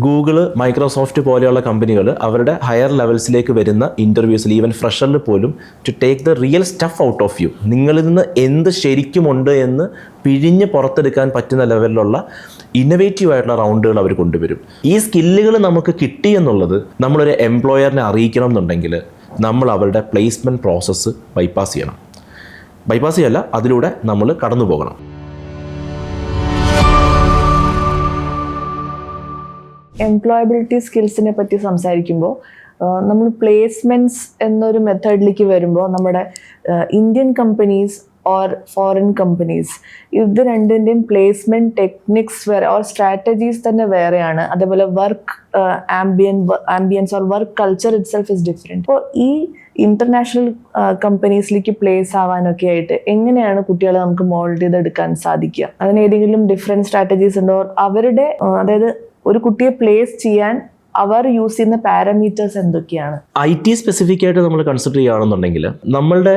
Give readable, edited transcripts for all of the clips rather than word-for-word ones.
Google, Microsoft പോലെയുള്ള കമ്പനികൾ അവരുടെ ഹയർ ലെവൽസിലേക്ക് വരുന്ന ഇൻ്റർവ്യൂസിൽ ഈവൻ ഫ്രഷറിൽ പോലും to take the real stuff out of you, നിങ്ങളിൽ നിന്ന് എന്ത് ശരിക്കുമുണ്ട് എന്ന് പിഴിഞ്ഞ് പുറത്തെടുക്കാൻ പറ്റുന്ന ലെവലിലുള്ള ഇന്നൊവേറ്റീവ് ആയിട്ടുള്ള റൗണ്ടുകൾ അവർ കൊണ്ടുവരും. ഈ സ്കില്ലുകൾ നമുക്ക് കിട്ടി എന്നുള്ളത് നമ്മളൊരു എംപ്ലോയറിനെ അറിയിക്കണം എന്നുണ്ടെങ്കിൽ നമ്മൾ അവരുടെ പ്ലേസ്മെൻറ്റ് പ്രോസസ്സ് ബൈപ്പാസ് ചെയ്യല്ല, അതിലൂടെ നമ്മൾ കടന്നു പോകണം. എംപ്ലോയബിലിറ്റി സ്കിൽസിനെ പറ്റി സംസാരിക്കുമ്പോൾ നമ്മൾ പ്ലേസ്മെൻറ്റ്സ് എന്നൊരു മെത്തേഡിലേക്ക് വരുമ്പോൾ നമ്മുടെ Indian companies or foreign companies ഇത് രണ്ടിൻ്റെയും പ്ലേസ്മെൻറ്റ് ടെക്നിക്സ് വേറെ ഓർ സ്ട്രാറ്റജീസ് തന്നെ വേറെയാണ്. അതേപോലെ work ambience or work culture it self is different. അപ്പോൾ ഈ ഇൻ്റർനാഷണൽ കമ്പനീസിലേക്ക് പ്ലേസ് ആവാനൊക്കെ ആയിട്ട് എങ്ങനെയാണ് കുട്ടികളെ നമുക്ക് മോൾഡ് ചെയ്തെടുക്കാൻ സാധിക്കുക? അതിന് ഏതെങ്കിലും ഡിഫറെൻറ്റ് സ്ട്രാറ്റജീസ് ഉണ്ടോ? അവരുടെ അതായത് ഒരു കുട്ടിയെ പ്ലേസ് ചെയ്യാൻ അവർ യൂസ് ചെയ്യുന്ന പാരാമീറ്റേഴ്സ് എന്തൊക്കെയാണ്? IT സ്പെസിഫിക് ആയിട്ട് നമ്മൾ കൺസിഡർ ചെയ്യുകയാണെന്നുണ്ടെങ്കിൽ നമ്മളുടെ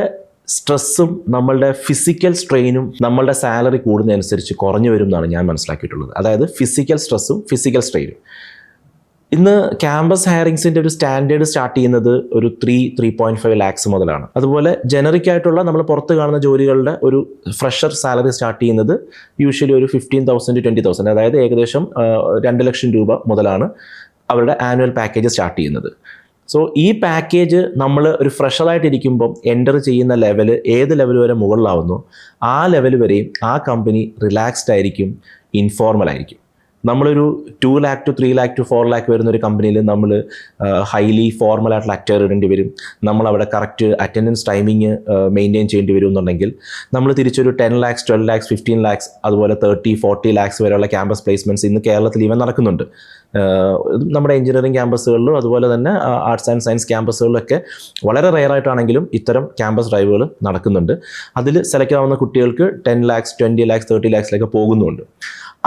സ്ട്രെസ്സും നമ്മളുടെ ഫിസിക്കൽ സ്ട്രെയിനും നമ്മളുടെ സാലറി കൂടുന്നതനുസരിച്ച് കുറഞ്ഞു വരും എന്നാണ് ഞാൻ മനസ്സിലാക്കിയിട്ടുള്ളത്. അതായത് ഫിസിക്കൽ സ്ട്രെസ്സും ഫിസിക്കൽ സ്ട്രെയിനും. ഇന്ന് ക്യാമ്പസ് ഹയറിങ്സിൻ്റെ ഒരു സ്റ്റാൻഡേർഡ് സ്റ്റാർട്ട് ചെയ്യുന്നത് ഒരു 3.5 lakhs മുതലാണ്. അതുപോലെ ജനറിക് ആയിട്ടുള്ള നമ്മൾ പുറത്ത് കാണുന്ന ജോലികളുടെ ഒരു ഫ്രഷർ സാലറി സ്റ്റാർട്ട് ചെയ്യുന്നത് യൂഷ്വലി ഒരു 15,000 to 20,000, അതായത് ഏകദേശം 2 ലക്ഷം രൂപ മുതലാണ് അവരുടെ ആനുവൽ പാക്കേജ് സ്റ്റാർട്ട് ചെയ്യുന്നത്. സോ ഈ പാക്കേജ് നമ്മൾ ഒരു ഫ്രഷറായിട്ടിരിക്കുമ്പം എൻ്റർ ചെയ്യുന്ന ലെവല് ഏത് ലെവൽ വരെ മുകളിലാവുന്നു ആ ലെവൽ വരെയും ആ കമ്പനി റിലാക്സ്ഡ് ആയിരിക്കും, ഇൻഫോർമൽ ആയിരിക്കും. നമ്മളൊരു 2 lakh to 3 lakh to 4 lakh വരുന്ന ഒരു കമ്പനിയിൽ നമ്മൾ ഹൈലി ഫോർമൽ ആയിട്ടുള്ള അറ്റയർ ഇടേണ്ടി വരും. നമ്മളവിടെ കറക്റ്റ് അറ്റൻഡൻസ് ടൈമിങ് മെയിൻറ്റെയിൻ ചെയ്യേണ്ടി വരും എന്നുണ്ടെങ്കിൽ നമ്മൾ തിരിച്ചൊരു 10 lakhs, 12 lakhs, 15 lakhs അതുപോലെ 30-40 lakhs വരെയുള്ള ക്യാമ്പസ് പ്ലേസ്മെൻറ്റ്സ് ഇന്ന് കേരളത്തിൽ ഇവൻ നടക്കുന്നുണ്ട്. നമ്മുടെ എഞ്ചിനീയറിംഗ് ക്യാമ്പസുകളിലും അതുപോലെ തന്നെ ആർട്സ് ആൻഡ് സയൻസ് ക്യാമ്പസുകളിലൊക്കെ വളരെ റെയറായിട്ടാണെങ്കിലും ഇത്തരം ക്യാമ്പസ് ഡ്രൈവുകൾ നടക്കുന്നുണ്ട്. അതിൽ സെലക്ട് ആവുന്ന കുട്ടികൾക്ക് 10 lakhs, 20 lakhs, 30 lakhsലേക്ക് പോകുന്നുണ്ട്.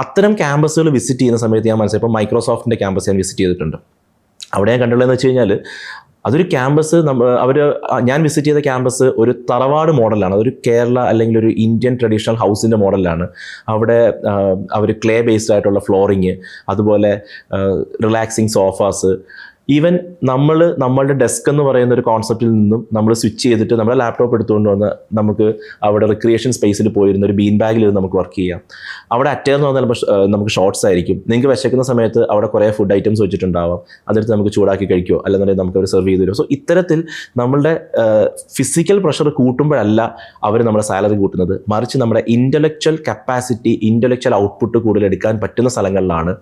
അത്തരം ക്യാമ്പസുകൾ വിസിറ്റ് ചെയ്യുന്ന സമയത്ത് ഞാൻ മനസ്സിലായി, ഇപ്പോൾ മൈക്രോസോഫ്റ്റിൻ്റെ ക്യാമ്പസ് ഞാൻ വിസിറ്റ് ചെയ്തിട്ടുണ്ട്. അവിടെ ഞാൻ കണ്ടുള്ളതെന്ന് വെച്ച് കഴിഞ്ഞാൽ അതൊരു ക്യാമ്പസ് ഞാൻ വിസിറ്റ് ചെയ്ത ക്യാമ്പസ് ഒരു തറവാട് മോഡലാണ്. അതൊരു കേരള അല്ലെങ്കിൽ ഒരു ഇന്ത്യൻ ട്രഡീഷണൽ ഹൗസിൻ്റെ മോഡലാണ്. അവിടെ അവർ ക്ലേ ബേസ്ഡ് ആയിട്ടുള്ള ഫ്ലോറിങ്, അതുപോലെ റിലാക്സിങ് സോഫാസ്, ഈവൻ നമ്മളുടെ ഡെസ്ക് എന്ന് പറയുന്ന ഒരു കോൺസെപ്റ്റിൽ നിന്നും നമ്മൾ സ്വിച്ച് ചെയ്തിട്ട് നമ്മുടെ ലാപ്ടോപ്പ് എടുത്തുകൊണ്ട് വന്ന് നമുക്ക് അവിടെ റിക്രിയേഷൻ സ്പേസിൽ പോയിരുന്ന ഒരു ബീൻ ബാഗിൽ നമുക്ക് വർക്ക് ചെയ്യാം. അവിടെ അറ്റേർന്ന് വന്നാൽ നമുക്ക് ഷോർട്സ് ആയിരിക്കും. നിങ്ങൾക്ക് വിശക്കുന്ന സമയത്ത് അവിടെ കുറേ ഫുഡ് ഐറ്റംസ് വെച്ചിട്ടുണ്ടാവാം, അതെടുത്ത് നമുക്ക് ചൂടാക്കി കഴിക്കുമോ, അല്ലെന്നുണ്ടെങ്കിൽ നമുക്ക് അവർ സെർവ് ചെയ്ത് തരും. സോ ഇത്തരത്തിൽ നമ്മളുടെ ഫിസിക്കൽ പ്രഷർ കൂട്ടുമ്പോഴല്ല അവർ നമ്മുടെ സാലറി കൂട്ടുന്നത്, മറിച്ച് നമ്മുടെ ഇൻ്റലക്ച്വൽ കപ്പാസിറ്റി, ഇൻ്റലക്ച്വൽ ഔട്ട്പുട്ട് കൂടുതൽ എടുക്കാൻ പറ്റുന്ന സ്ഥലങ്ങളിലാണ്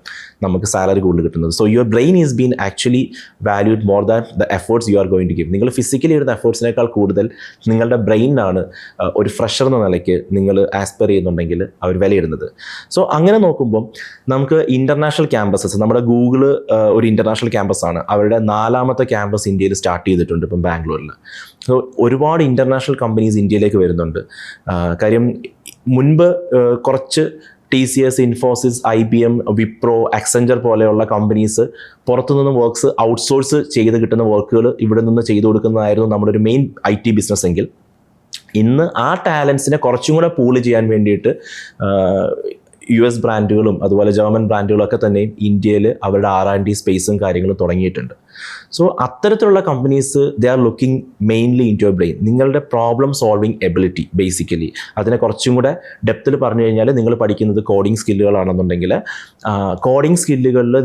നമുക്ക് സാലറി കൂടുതൽ കിട്ടുന്നത്. So your brain is been actually valued more than the efforts you are going to give. നിങ്ങൾ ഫിസിക്കലി ഇടുന്ന എഫേർട്സിനേക്കാൾ കൂടുതൽ നിങ്ങളുടെ ബ്രെയിനാണ് ഒരു ഫ്രഷർ എന്ന നിലയ്ക്ക് നിങ്ങൾ ആസ്പയർ ചെയ്യുന്നുണ്ടെങ്കിൽ അവർ വിലയിടുന്നത്. സോ അങ്ങനെ നോക്കുമ്പം നമുക്ക് ഇൻ്റർനാഷണൽ ക്യാമ്പസസ്, നമ്മുടെ ഗൂഗിള് ഒരു ഇൻ്റർനാഷണൽ ക്യാമ്പസാണ്. അവരുടെ 4ാമത്തെ ക്യാമ്പസ് ഇന്ത്യയിൽ സ്റ്റാർട്ട് ചെയ്തിട്ടുണ്ട് ഇപ്പം ബാംഗ്ലൂരിൽ. സോ ഒരുപാട് ഇൻ്റർനാഷണൽ കമ്പനീസ് ഇന്ത്യയിലേക്ക് വരുന്നുണ്ട്. കാര്യം മുൻപ് കുറച്ച് TCS, ഇൻഫോസിസ്, IBM, വിപ്രോ, അക്സെഞ്ചർ പോലെയുള്ള കമ്പനീസ് പുറത്തുനിന്ന് വർക്ക്സ് ഔട്ട്സോഴ്സ് ചെയ്ത് കിട്ടുന്ന വർക്കുകൾ ഇവിടെ നിന്ന് ചെയ്തു കൊടുക്കുന്നതായിരുന്നു നമ്മുടെ ഒരു മെയിൻ IT ബിസിനസ് എങ്കിൽ, ഇന്ന് ആ ടാലൻസിനെ കുറച്ചും കൂടെ പൂള് ചെയ്യാൻ വേണ്ടിയിട്ട് US ബ്രാൻഡുകളും അതുപോലെ ജർമ്മൻ ബ്രാൻഡുകളും ഒക്കെ തന്നെയും ഇന്ത്യയിൽ അവരുടെ R&D സ്പേസും കാര്യങ്ങളും തുടങ്ങിയിട്ടുണ്ട്. സോ അത്തരത്തിലുള്ള companies they are looking mainly into your brain, നിങ്ങളുടെ പ്രോബ്ലം സോൾവിങ് എബിലിറ്റി. ബേസിക്കലി അതിനെ കുറച്ചും കൂടെ ഡെപ്തിൽ പറഞ്ഞു കഴിഞ്ഞാൽ നിങ്ങൾ പഠിക്കുന്നത് കോഡിങ് സ്കില്ലുകളാണെന്നുണ്ടെങ്കിൽ കോഡിങ് സ്കില്ലുകളിൽ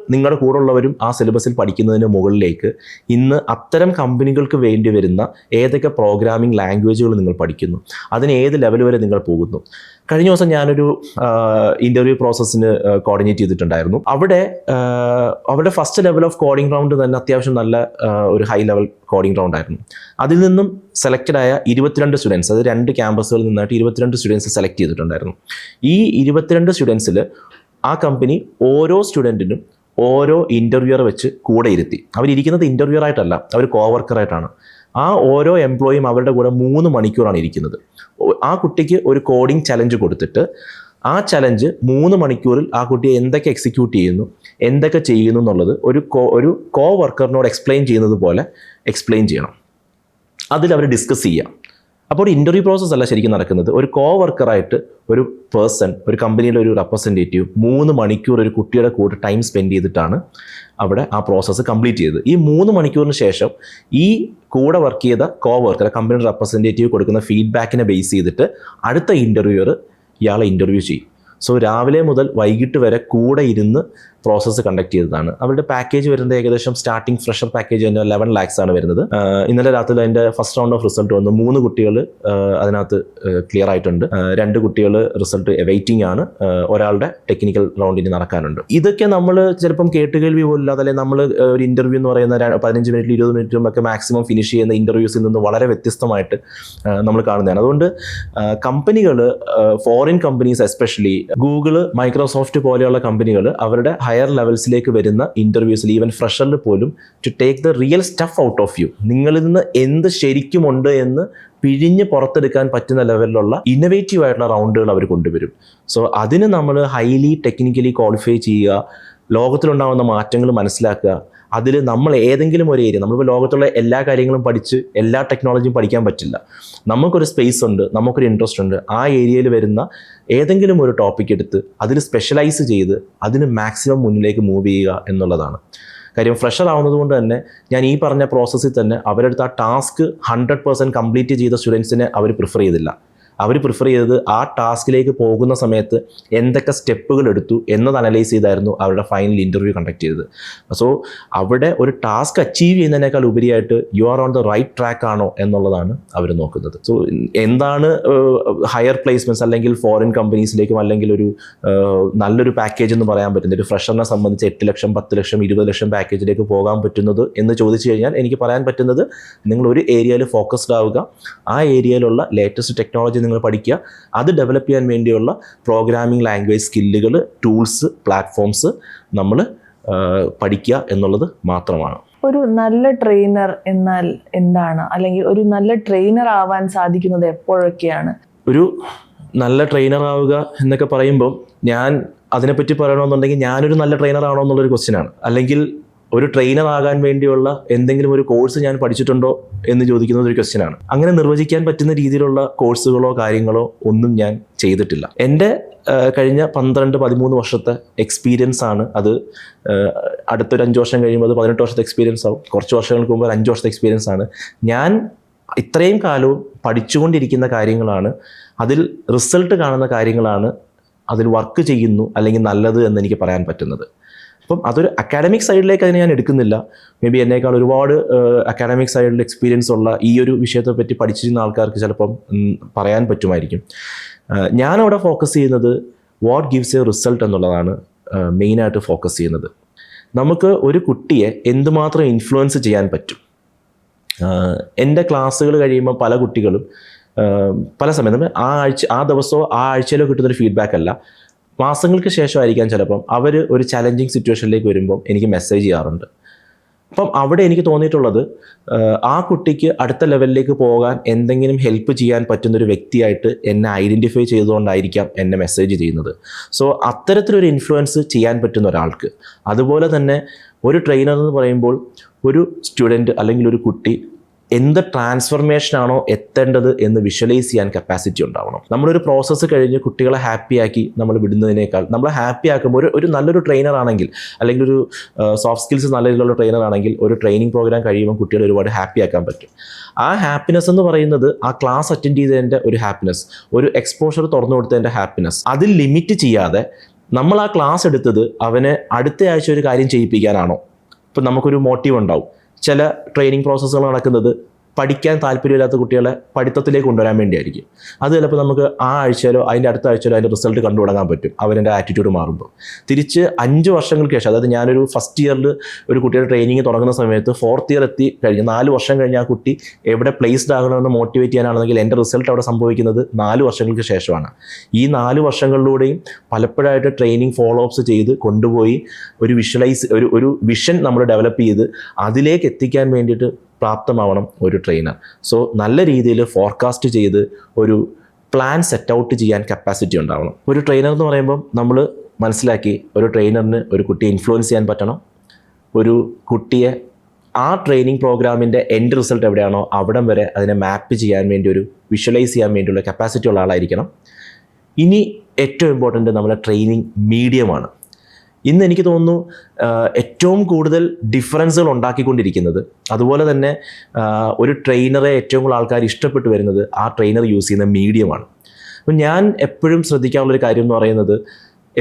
നിങ്ങളുടെ കൂടെ ഉള്ളവരും ആ സിലബസിൽ പഠിക്കുന്നതിന് മുകളിലേക്ക് ഇന്ന് അത്തരം കമ്പനികൾക്ക് വേണ്ടി വരുന്ന ഏതൊക്കെ പ്രോഗ്രാമിംഗ് ലാംഗ്വേജുകൾ നിങ്ങൾ പഠിക്കുന്നു, അതിന് ഏത് ലെവൽ വരെ നിങ്ങൾ പോകുന്നു. കഴിഞ്ഞ ദിവസം ഞാനൊരു ഇൻ്റർവ്യൂ പ്രോസസ്സിന് കോർഡിനേറ്റ് ചെയ്തിട്ടുണ്ടായിരുന്നു. അവിടെ first level of coding round തന്നെ അത്യാവശ്യം നല്ല ഒരു ഹൈ ലെവൽ കോഡിംഗ് റൗണ്ട് ആയിരുന്നു. അതിൽ നിന്നും സെലക്റ്റഡ് ആയ 22 സ്റ്റുഡൻസ്, അത് 2 ക്യാമ്പസുകളിൽ നിന്നായിട്ട് 22 സ്റ്റുഡൻസ് സെലക്ട് ചെയ്തിട്ടുണ്ടായിരുന്നു. ഈ 22 സ്റ്റുഡൻസിൽ ആ കമ്പനി ഓരോ സ്റ്റുഡൻറ്റിനും ഓരോ ഇൻ്റർവ്യൂവർ വെച്ച് കൂടെ ഇരുത്തി. അവരിയ്ക്കുന്നത് ഇൻ്റർവ്യൂവർ ആയിട്ടല്ല, അവർ കോവർക്കറായിട്ടാണ്. ആ ഓരോ എംപ്ലോയിയും അവരുടെ കൂടെ 3 മണിക്കൂറാണ് ഇരിക്കുന്നത്. ആ കുട്ടിക്ക് ഒരു കോഡിംഗ് ചലഞ്ച് കൊടുത്തിട്ട് ആ ചലഞ്ച് 3 മണിക്കൂറിൽ ആ കുട്ടിയെ എന്തൊക്കെ എക്സിക്യൂട്ട് ചെയ്യുന്നു, എന്തൊക്കെ ചെയ്യുന്നു എന്നുള്ളത് ഒരു വർക്കറിനോട് എക്സ്പ്ലെയിൻ ചെയ്യുന്നത് പോലെ എക്സ്പ്ലെയിൻ ചെയ്യണം. അതിൽ അവർ ഡിസ്കസ് ചെയ്യാം. അപ്പോൾ ഒരു ഇൻ്റർവ്യൂ പ്രോസസ്സ് അല്ല ശരിക്കും നടക്കുന്നത്. ഒരു വർക്കറായിട്ട് ഒരു പേഴ്സൺ, ഒരു കമ്പനിയിലെ ഒരു റെപ്രസെൻറ്റേറ്റീവ് 3 മണിക്കൂർ ഒരു കുട്ടിയുടെ കൂടെ ടൈം സ്പെൻഡ് ചെയ്തിട്ടാണ് അവിടെ ആ പ്രോസസ്സ് കംപ്ലീറ്റ് ചെയ്തത്. ഈ 3 മണിക്കൂറിന് ശേഷം ഈ കൂടെ വർക്ക് ചെയ്ത വർക്കർ, കമ്പനിയുടെ റെപ്രസെൻറ്റേറ്റീവ് കൊടുക്കുന്ന ഫീഡ്ബാക്കിനെ ബേസ് ചെയ്തിട്ട് അടുത്ത ഇൻ്റർവ്യൂവർ ഇയാളെ ഇൻ്റർവ്യൂ ചെയ്യും. സോ രാവിലെ മുതൽ വൈകിട്ട് വരെ കൂടെ ഇരുന്ന് പ്രോസസ്സ് കണ്ടക്ട് ചെയ്തതാണ്. അവരുടെ പാക്കേജ് വരുന്നത് ഏകദേശം സ്റ്റാർട്ടിംഗ് ഫ്രഷർ പാക്കേജ് തന്നെ 11 lakhs ആണ് വരുന്നത്. ഇന്നലെ രാത്രി അതിൻ്റെ ഫസ്റ്റ് റൗണ്ട് ഓഫ് റിസൾട്ട് വന്നു. 3 കുട്ടികൾ അതിനകത്ത് ക്ലിയർ ആയിട്ടുണ്ട്. 2 കുട്ടികൾ റിസൾട്ട് വെയിറ്റിംഗ് ആണ്. ഒരാളുടെ ടെക്നിക്കൽ റൗണ്ടിന് നടക്കാനുണ്ട്. ഇതൊക്കെ നമ്മൾ ചിലപ്പം കേട്ടുകേൾവി പോലില്ല. അതല്ലെങ്കിൽ നമ്മൾ ഒരു ഇൻ്റർവ്യൂ എന്ന് പറയുന്ന 15 മിനിറ്റ് 20 മിനിറ്റും ഒക്കെ മാക്സിമം ഫിനിഷ് ചെയ്യുന്ന ഇൻ്റർവ്യൂസിൽ നിന്ന് വളരെ വ്യത്യസ്തമായിട്ട് നമ്മൾ കാണുന്നതാണ്. അതുകൊണ്ട് കമ്പനികൾ, foreign companies especially Google, Microsoft പോലെയുള്ള കമ്പനികൾ അവരുടെ ഹയർ ലെവൽസിലേക്ക് വരുന്ന ഇൻ്റർവ്യൂസിൽ ഈവൻ ഫ്രഷറിൽ പോലും to take the real stuff out of you, നിങ്ങളിൽ നിന്ന് എന്ത് ശരിക്കുമുണ്ട് എന്ന് പിഴിഞ്ഞ് പുറത്തെടുക്കാൻ പറ്റുന്ന ലെവലിലുള്ള ഇന്നോവേറ്റീവ് ആയിട്ടുള്ള റൗണ്ടുകൾ അവർ കൊണ്ടുവരും. സോ അതിന് നമ്മൾ ഹൈലി ടെക്നിക്കലി ക്വാളിഫൈ ചെയ്യുക, ലോകത്തിലുണ്ടാകുന്ന മാറ്റങ്ങൾ മനസ്സിലാക്കുക. അതിൽ നമ്മൾ ഏതെങ്കിലും ഒരു ഏരിയ, നമ്മളിപ്പോൾ ലോകത്തുള്ള എല്ലാ കാര്യങ്ങളും പഠിച്ച് എല്ലാ ടെക്നോളജിയും പഠിക്കാൻ പറ്റില്ല. നമുക്കൊരു സ്പേസ് ഉണ്ട്, നമുക്കൊരു ഇൻട്രസ്റ്റ് ഉണ്ട്. ആ ഏരിയയിൽ വരുന്ന ഏതെങ്കിലും ഒരു ടോപ്പിക് എടുത്ത് അതിൽ സ്പെഷ്യലൈസ് ചെയ്ത് അതിന് മാക്സിമം മുന്നിലേക്ക് മൂവ് ചെയ്യുക എന്നുള്ളതാണ് കാര്യം. ഫ്രഷർ ആവുന്നത് കൊണ്ട് തന്നെ ഞാൻ ഈ പറഞ്ഞ പ്രോസസ്സിൽ തന്നെ അവരെടുത്ത് ആ ടാസ്ക് 100% കംപ്ലീറ്റ് ചെയ്ത സ്റ്റുഡൻസിനെ അവർ പ്രിഫർ ചെയ്തില്ല. അവർ പ്രിഫർ ചെയ്തത് ആ ടാസ്കിലേക്ക് പോകുന്ന സമയത്ത് എന്തൊക്കെ സ്റ്റെപ്പുകൾ എടുത്തു എന്നത് അനലൈസ് ചെയ്തായിരുന്നു അവരുടെ ഫൈനൽ ഇൻ്റർവ്യൂ കണ്ടക്ട് ചെയ്തത്. സോ അവിടെ ഒരു ടാസ്ക് അച്ചീവ് ചെയ്യുന്നതിനേക്കാൾ ഉപരിയായിട്ട് you are on the right track ആണോ എന്നുള്ളതാണ് അവർ നോക്കുന്നത്. സോ എന്താണ് ഹയർ പ്ലേസ്മെൻറ്റ്സ് അല്ലെങ്കിൽ ഫോറിൻ കമ്പനീസിലേക്കും അല്ലെങ്കിൽ ഒരു നല്ലൊരു പാക്കേജ് എന്ന് പറയാൻ പറ്റുന്നത്, ഒരു ഫ്രഷറിനെ സംബന്ധിച്ച് 8 ലക്ഷം 10 ലക്ഷം 20 ലക്ഷം പാക്കേജിലേക്ക് പോകാൻ പറ്റുന്നത് എന്ന് ചോദിച്ചു കഴിഞ്ഞാൽ എനിക്ക് പറയാൻ പറ്റുന്നത്, നിങ്ങൾ ഒരു ഏരിയയിൽ ഫോക്കസ്ഡ് ആവുക, ആ ഏരിയയിലുള്ള ലേറ്റസ്റ്റ് ടെക്നോളജി നിങ്ങൾ പഠിക്കുക, അത് ഡെവലപ്പ് ചെയ്യാൻ വേണ്ടിയുള്ള പ്രോഗ്രാമിംഗ് ലാംഗ്വേജ് സ്കില്ലുകൾ, ടൂൾസ്, പ്ലാറ്റ്ഫോംസ് നമ്മൾ പഠിക്കുക എന്നുള്ളത് മാത്രമാണ്. ഒരു നല്ല ട്രെയിനർ എന്നാൽ എന്താണ്, അല്ലെങ്കിൽ ഒരു നല്ല ട്രെയിനർ ആവാൻ സാധിക്കുന്നത് എപ്പോഴൊക്കെയാണ്? ഒരു നല്ല ട്രെയിനർ ആവുക എന്നൊക്കെ പറയുമ്പോൾ ഞാൻ അതിനെപ്പറ്റി പറയണമെന്നുണ്ടെങ്കിൽ ഞാനൊരു നല്ല ട്രെയിനർ ആണോ എന്നുള്ളൊരു ക്വസ്റ്റ്യനാണ്. അല്ലെങ്കിൽ ഒരു ട്രെയിനർ ആകാൻ വേണ്ടിയുള്ള എന്തെങ്കിലും ഒരു കോഴ്സ് ഞാൻ പഠിച്ചിട്ടുണ്ടോ എന്ന് ചോദിക്കുന്നത് ഒരു ക്വസ്റ്റ്യനാണ്. അങ്ങനെ നിർവചിക്കാൻ പറ്റുന്ന രീതിയിലുള്ള കോഴ്സുകളോ കാര്യങ്ങളോ ഒന്നും ഞാൻ ചെയ്തിട്ടില്ല. എൻ്റെ കഴിഞ്ഞ 12-13 വർഷത്തെ എക്സ്പീരിയൻസ് ആണ് അത്. അടുത്തൊരു 5 വർഷം കഴിയുമ്പോൾ അത് 18 വർഷത്തെ എക്സ്പീരിയൻസ് ആവും. കുറച്ച് വർഷങ്ങൾക്ക് മുമ്പ് 5 വർഷത്തെ എക്സ്പീരിയൻസ് ആണ്. ഞാൻ ഇത്രയും കാലവും പഠിച്ചുകൊണ്ടിരിക്കുന്ന കാര്യങ്ങളാണ്, അതിൽ റിസൾട്ട് കാണുന്ന കാര്യങ്ങളാണ്, അതിൽ വർക്ക് ചെയ്യുന്നു അല്ലെങ്കിൽ നല്ലത് എന്ന് എനിക്ക് പറയാൻ പറ്റുന്നത്. അപ്പം അതൊരു അക്കാഡമിക് സൈഡിലേക്ക് അതിനെ ഞാൻ എടുക്കുന്നില്ല. മേ ബി എന്നേക്കാൾ ഒരുപാട് അക്കാഡമിക് സൈഡിൽ എക്സ്പീരിയൻസ് ഉള്ള ഈ ഒരു വിഷയത്തെ പറ്റി പഠിച്ചിരുന്ന ആൾക്കാർക്ക് ചിലപ്പം പറയാൻ പറ്റുമായിരിക്കും. ഞാനവിടെ ഫോക്കസ് ചെയ്യുന്നത് വാട്ട് ഗിവ്സ് എ റിസൾട്ട് എന്നുള്ളതാണ് മെയിനായിട്ട് ഫോക്കസ് ചെയ്യുന്നത്. നമുക്ക് ഒരു കുട്ടിയെ എന്തുമാത്രം ഇൻഫ്ലുവൻസ് ചെയ്യാൻ പറ്റും. എൻ്റെ ക്ലാസ്സുകൾ കഴിയുമ്പോൾ പല കുട്ടികളും പല സമയത്ത് ആ ദിവസമോ ആ ആഴ്ചയിലോ കിട്ടുന്നൊരു ഫീഡ്ബാക്ക് അല്ല, മാസങ്ങൾക്ക് ശേഷമായിരിക്കാം ചിലപ്പം അവർ ഒരു ചലഞ്ചിങ് സിറ്റുവേഷനിലേക്ക് വരുമ്പം എനിക്ക് മെസ്സേജ് ചെയ്യാറുണ്ട്. അപ്പം അവിടെ എനിക്ക് തോന്നിയിട്ടുള്ളത് ആ കുട്ടിക്ക് അടുത്ത ലെവലിലേക്ക് പോകാൻ എന്തെങ്കിലും ഹെൽപ്പ് ചെയ്യാൻ പറ്റുന്നൊരു വ്യക്തിയായിട്ട് എന്നെ ഐഡൻറ്റിഫൈ ചെയ്തുകൊണ്ടായിരിക്കാം എന്നെ മെസ്സേജ് ചെയ്യുന്നത്. സോ അത്തരത്തിലൊരു ഇൻഫ്ലുവൻസ് ചെയ്യാൻ പറ്റുന്ന ഒരാൾക്ക്, അതുപോലെ തന്നെ ഒരു ട്രെയിനർ എന്ന് പറയുമ്പോൾ ഒരു സ്റ്റുഡൻറ്റ് അല്ലെങ്കിൽ ഒരു കുട്ടി എന്ത് ട്രാൻസ്ഫർമേഷനാണോ എത്തേണ്ടത് എന്ന് വിഷ്വലൈസ് ചെയ്യാൻ കപ്പാസിറ്റി ഉണ്ടാവണം. നമ്മളൊരു പ്രോസസ്സ് കഴിഞ്ഞ് കുട്ടികളെ ഹാപ്പിയാക്കി നമ്മൾ വിടുന്നതിനേക്കാൾ നമ്മളെ ഹാപ്പി ആക്കുമ്പോൾ ഒരു നല്ലൊരു ട്രെയിനർ ആണെങ്കിൽ, അല്ലെങ്കിൽ ഒരു സോഫ്റ്റ് സ്കിൽസ് നല്ല രീതിയിലുള്ള ട്രെയിനർ ആണെങ്കിൽ, ഒരു ട്രെയിനിങ് പ്രോഗ്രാം കഴിയുമ്പോൾ കുട്ടികളെ ഒരുപാട് ഹാപ്പി ആക്കാൻ പറ്റും. ആ ഹാപ്പിനെസ് എന്ന് പറയുന്നത് ആ ക്ലാസ് അറ്റൻഡ് ചെയ്തതിൻ്റെ ഒരു ഹാപ്പിനെസ്, ഒരു എക്സ്പോഷർ തുറന്നു കൊടുത്തതിൻ്റെ ഹാപ്പിനെസ്, അതിൽ ലിമിറ്റ് ചെയ്യാതെ നമ്മൾ ആ ക്ലാസ് എടുത്തത് അവനെ അടുത്ത ആഴ്ച ഒരു കാര്യം ചെയ്യിപ്പിക്കാനാണോ. ഇപ്പം നമുക്കൊരു മോട്ടീവ് ഉണ്ടാവും. ചില ട്രെയിനിങ് പ്രോസസ്സുകൾ നടക്കുന്നത് പഠിക്കാൻ താല്പര്യമില്ലാത്ത കുട്ടികളെ പഠിത്തത്തിലേക്ക് കൊണ്ടുവരാൻ വേണ്ടിയായിരിക്കും. അത് ചിലപ്പോൾ നമുക്ക് ആ ആഴ്ചയിലോ അതിൻ്റെ അടുത്ത ആഴ്ചയിലോ അതിൻ്റെ റിസൾട്ട് കണ്ടു തുടങ്ങാൻ പറ്റും അവരുടെ ആറ്റിറ്റ്യൂഡ് മാറുമ്പോൾ. തിരിച്ച് 5 വർഷങ്ങൾക്ക് ശേഷം, അതായത് ഞാനൊരു ഫസ്റ്റ് ഇയറിൽ ഒരു കുട്ടിയുടെ ട്രെയിനിങ് തുടങ്ങുന്ന സമയത്ത് 4th ഇയർ എത്തി കഴിഞ്ഞ് 4 വർഷം കഴിഞ്ഞ് ആ കുട്ടി എവിടെ പ്ലേസ്ഡ് ആകണമെന്ന് മോട്ടിവേറ്റ് ചെയ്യാനാണെങ്കിൽ എൻ്റെ റിസൾട്ട് അവിടെ സംഭവിക്കുന്നത് 4 വർഷങ്ങൾക്ക് ശേഷമാണ്. ഈ 4 വർഷങ്ങളിലൂടെയും പലപ്പോഴായിട്ട് ട്രെയിനിങ് ഫോളോ അപ്സ് ചെയ്ത് കൊണ്ടുപോയി ഒരു ഒരു വിഷൻ നമ്മൾ ഡെവലപ്പ് ചെയ്ത് അതിലേക്ക് എത്തിക്കാൻ വേണ്ടിയിട്ട് പ്രാപ്തമാവണം ഒരു ട്രെയിനർ. സോ നല്ല രീതിയിൽ ഫോർകാസ്റ്റ് ചെയ്ത് ഒരു പ്ലാൻ സെറ്റ് ഔട്ട് ചെയ്യാൻ കപ്പാസിറ്റി ഉണ്ടാവണം. ഒരു ട്രെയിനർ എന്ന് പറയുമ്പം നമ്മൾ മനസ്സിലാക്കി, ഒരു ട്രെയിനറിന് ഒരു കുട്ടിയെ ഇൻഫ്ലുവൻസ് ചെയ്യാൻ പറ്റണം, ഒരു കുട്ടിയെ ആ ട്രെയിനിങ് പ്രോഗ്രാമിൻ്റെ എൻഡ് റിസൾട്ട് എവിടെയാണോ അവിടം വരെ അതിനെ മാപ്പ് ചെയ്യാൻ വേണ്ടി ഒരു വിഷ്വലൈസ് ചെയ്യാൻ വേണ്ടിയുള്ള കപ്പാസിറ്റി ഉള്ള ആളായിരിക്കണം. ഇനി ഏറ്റവും ഇമ്പോർട്ടൻ്റ് നമ്മുടെ ട്രെയിനിങ് മീഡിയമാണ്. ഇന്ന് എനിക്ക് തോന്നുന്നു ഏറ്റവും കൂടുതൽ ഡിഫറൻസുകൾ ഉണ്ടാക്കിക്കൊണ്ടിരിക്കുന്നത്, അതുപോലെ തന്നെ ഒരു ട്രെയിനറെ ഏറ്റവും കൂടുതൽ ആൾക്കാർ ഇഷ്ടപ്പെട്ടു വരുന്നത് ആ ട്രെയിനർ യൂസ് ചെയ്യുന്ന മീഡിയമാണ്. അപ്പം ഞാൻ എപ്പോഴും ശ്രദ്ധിക്കാനുള്ളൊരു കാര്യം എന്ന് പറയുന്നത്,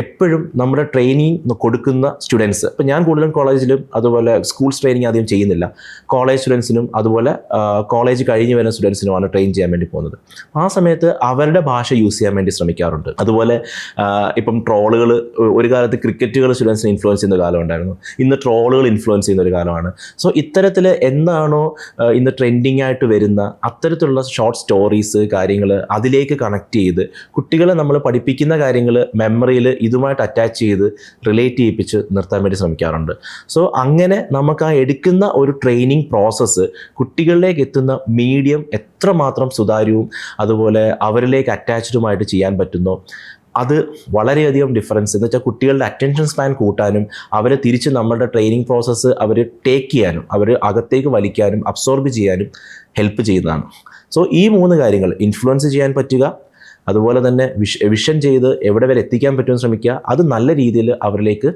എപ്പോഴും നമ്മുടെ ട്രെയിനിങ് കൊടുക്കുന്ന സ്റ്റുഡൻസ്, ഇപ്പം ഞാൻ കൂടുതലും കോളേജിലും അതുപോലെ സ്കൂൾസ് ട്രെയിനിങ് ആദ്യം ചെയ്യുന്നില്ല, കോളേജ് സ്റ്റുഡൻസിനും അതുപോലെ കോളേജ് കഴിഞ്ഞ് വരുന്ന സ്റ്റുഡൻസിനുമാണ് ട്രെയിൻ ചെയ്യാൻ വേണ്ടി പോകുന്നത്. ആ സമയത്ത് അവരുടെ ഭാഷ യൂസ് ചെയ്യാൻ വേണ്ടി ശ്രമിക്കാറുണ്ട്. അതുപോലെ ഇപ്പം ട്രോളുകൾ, ഒരു കാലത്ത് ക്രിക്കറ്റുകൾ സ്റ്റുഡൻസിനെ ഇൻഫ്ലുവൻസ് ചെയ്യുന്ന ഒരു കാലം ഉണ്ടായിരുന്നു, ഇന്ന് ട്രോളുകൾ ഇൻഫ്ലുവൻസ് ചെയ്യുന്ന ഒരു കാലമാണ്. സോ ഇത്തരത്തിൽ എന്താണോ ഇന്ന് ട്രെൻഡിങ് ആയിട്ട് വരുന്ന അത്തരത്തിലുള്ള ഷോർട്ട് സ്റ്റോറീസ് കാര്യങ്ങൾ അതിലേക്ക് കണക്ട് ചെയ്ത് കുട്ടികളെ നമ്മൾ പഠിപ്പിക്കുന്ന കാര്യങ്ങൾ മെമ്മറിയിൽ ഇതുമായിട്ട് അറ്റാച്ച് ചെയ്ത് റിലേറ്റ് ചെയ്യിപ്പിച്ച് നിർത്താൻ വേണ്ടി ശ്രമിക്കാറുണ്ട്. സോ അങ്ങനെ നമുക്ക് ആ എടുക്കുന്ന ഒരു ട്രെയിനിങ് പ്രോസസ്സ് കുട്ടികളിലേക്ക് എത്തുന്ന മീഡിയം എത്രമാത്രം സുതാര്യവും അതുപോലെ അവരിലേക്ക് അറ്റാച്ച്ഡുമായിട്ട് ചെയ്യാൻ പറ്റുന്നോ അത് വളരെയധികം ഡിഫറൻസ്. എന്ന് വെച്ചാൽ കുട്ടികളുടെ അറ്റൻഷൻ സ്പാൻ കൂട്ടാനും അവരെ തിരിച്ച് നമ്മളുടെ ട്രെയിനിങ് പ്രോസസ്സ് അവർ ടേക്ക് ചെയ്യാനും അവർ അകത്തേക്ക് വലിക്കാനും അബ്സോർബ് ചെയ്യാനും ഹെൽപ്പ് ചെയ്യുന്നതാണ്. സോ ഈ 3 കാര്യങ്ങൾ ഇൻഫ്ലുവൻസ് ചെയ്യാൻ പറ്റുക, അതുപോലെ തന്നെ വിഷൻ ചെയ്ത് എവിടെ വരെ എത്തിക്കാൻ പറ്റുമെന്ന് ശ്രമിക്കുക, അത് നല്ല രീതിയിൽ അവരിലേക്ക്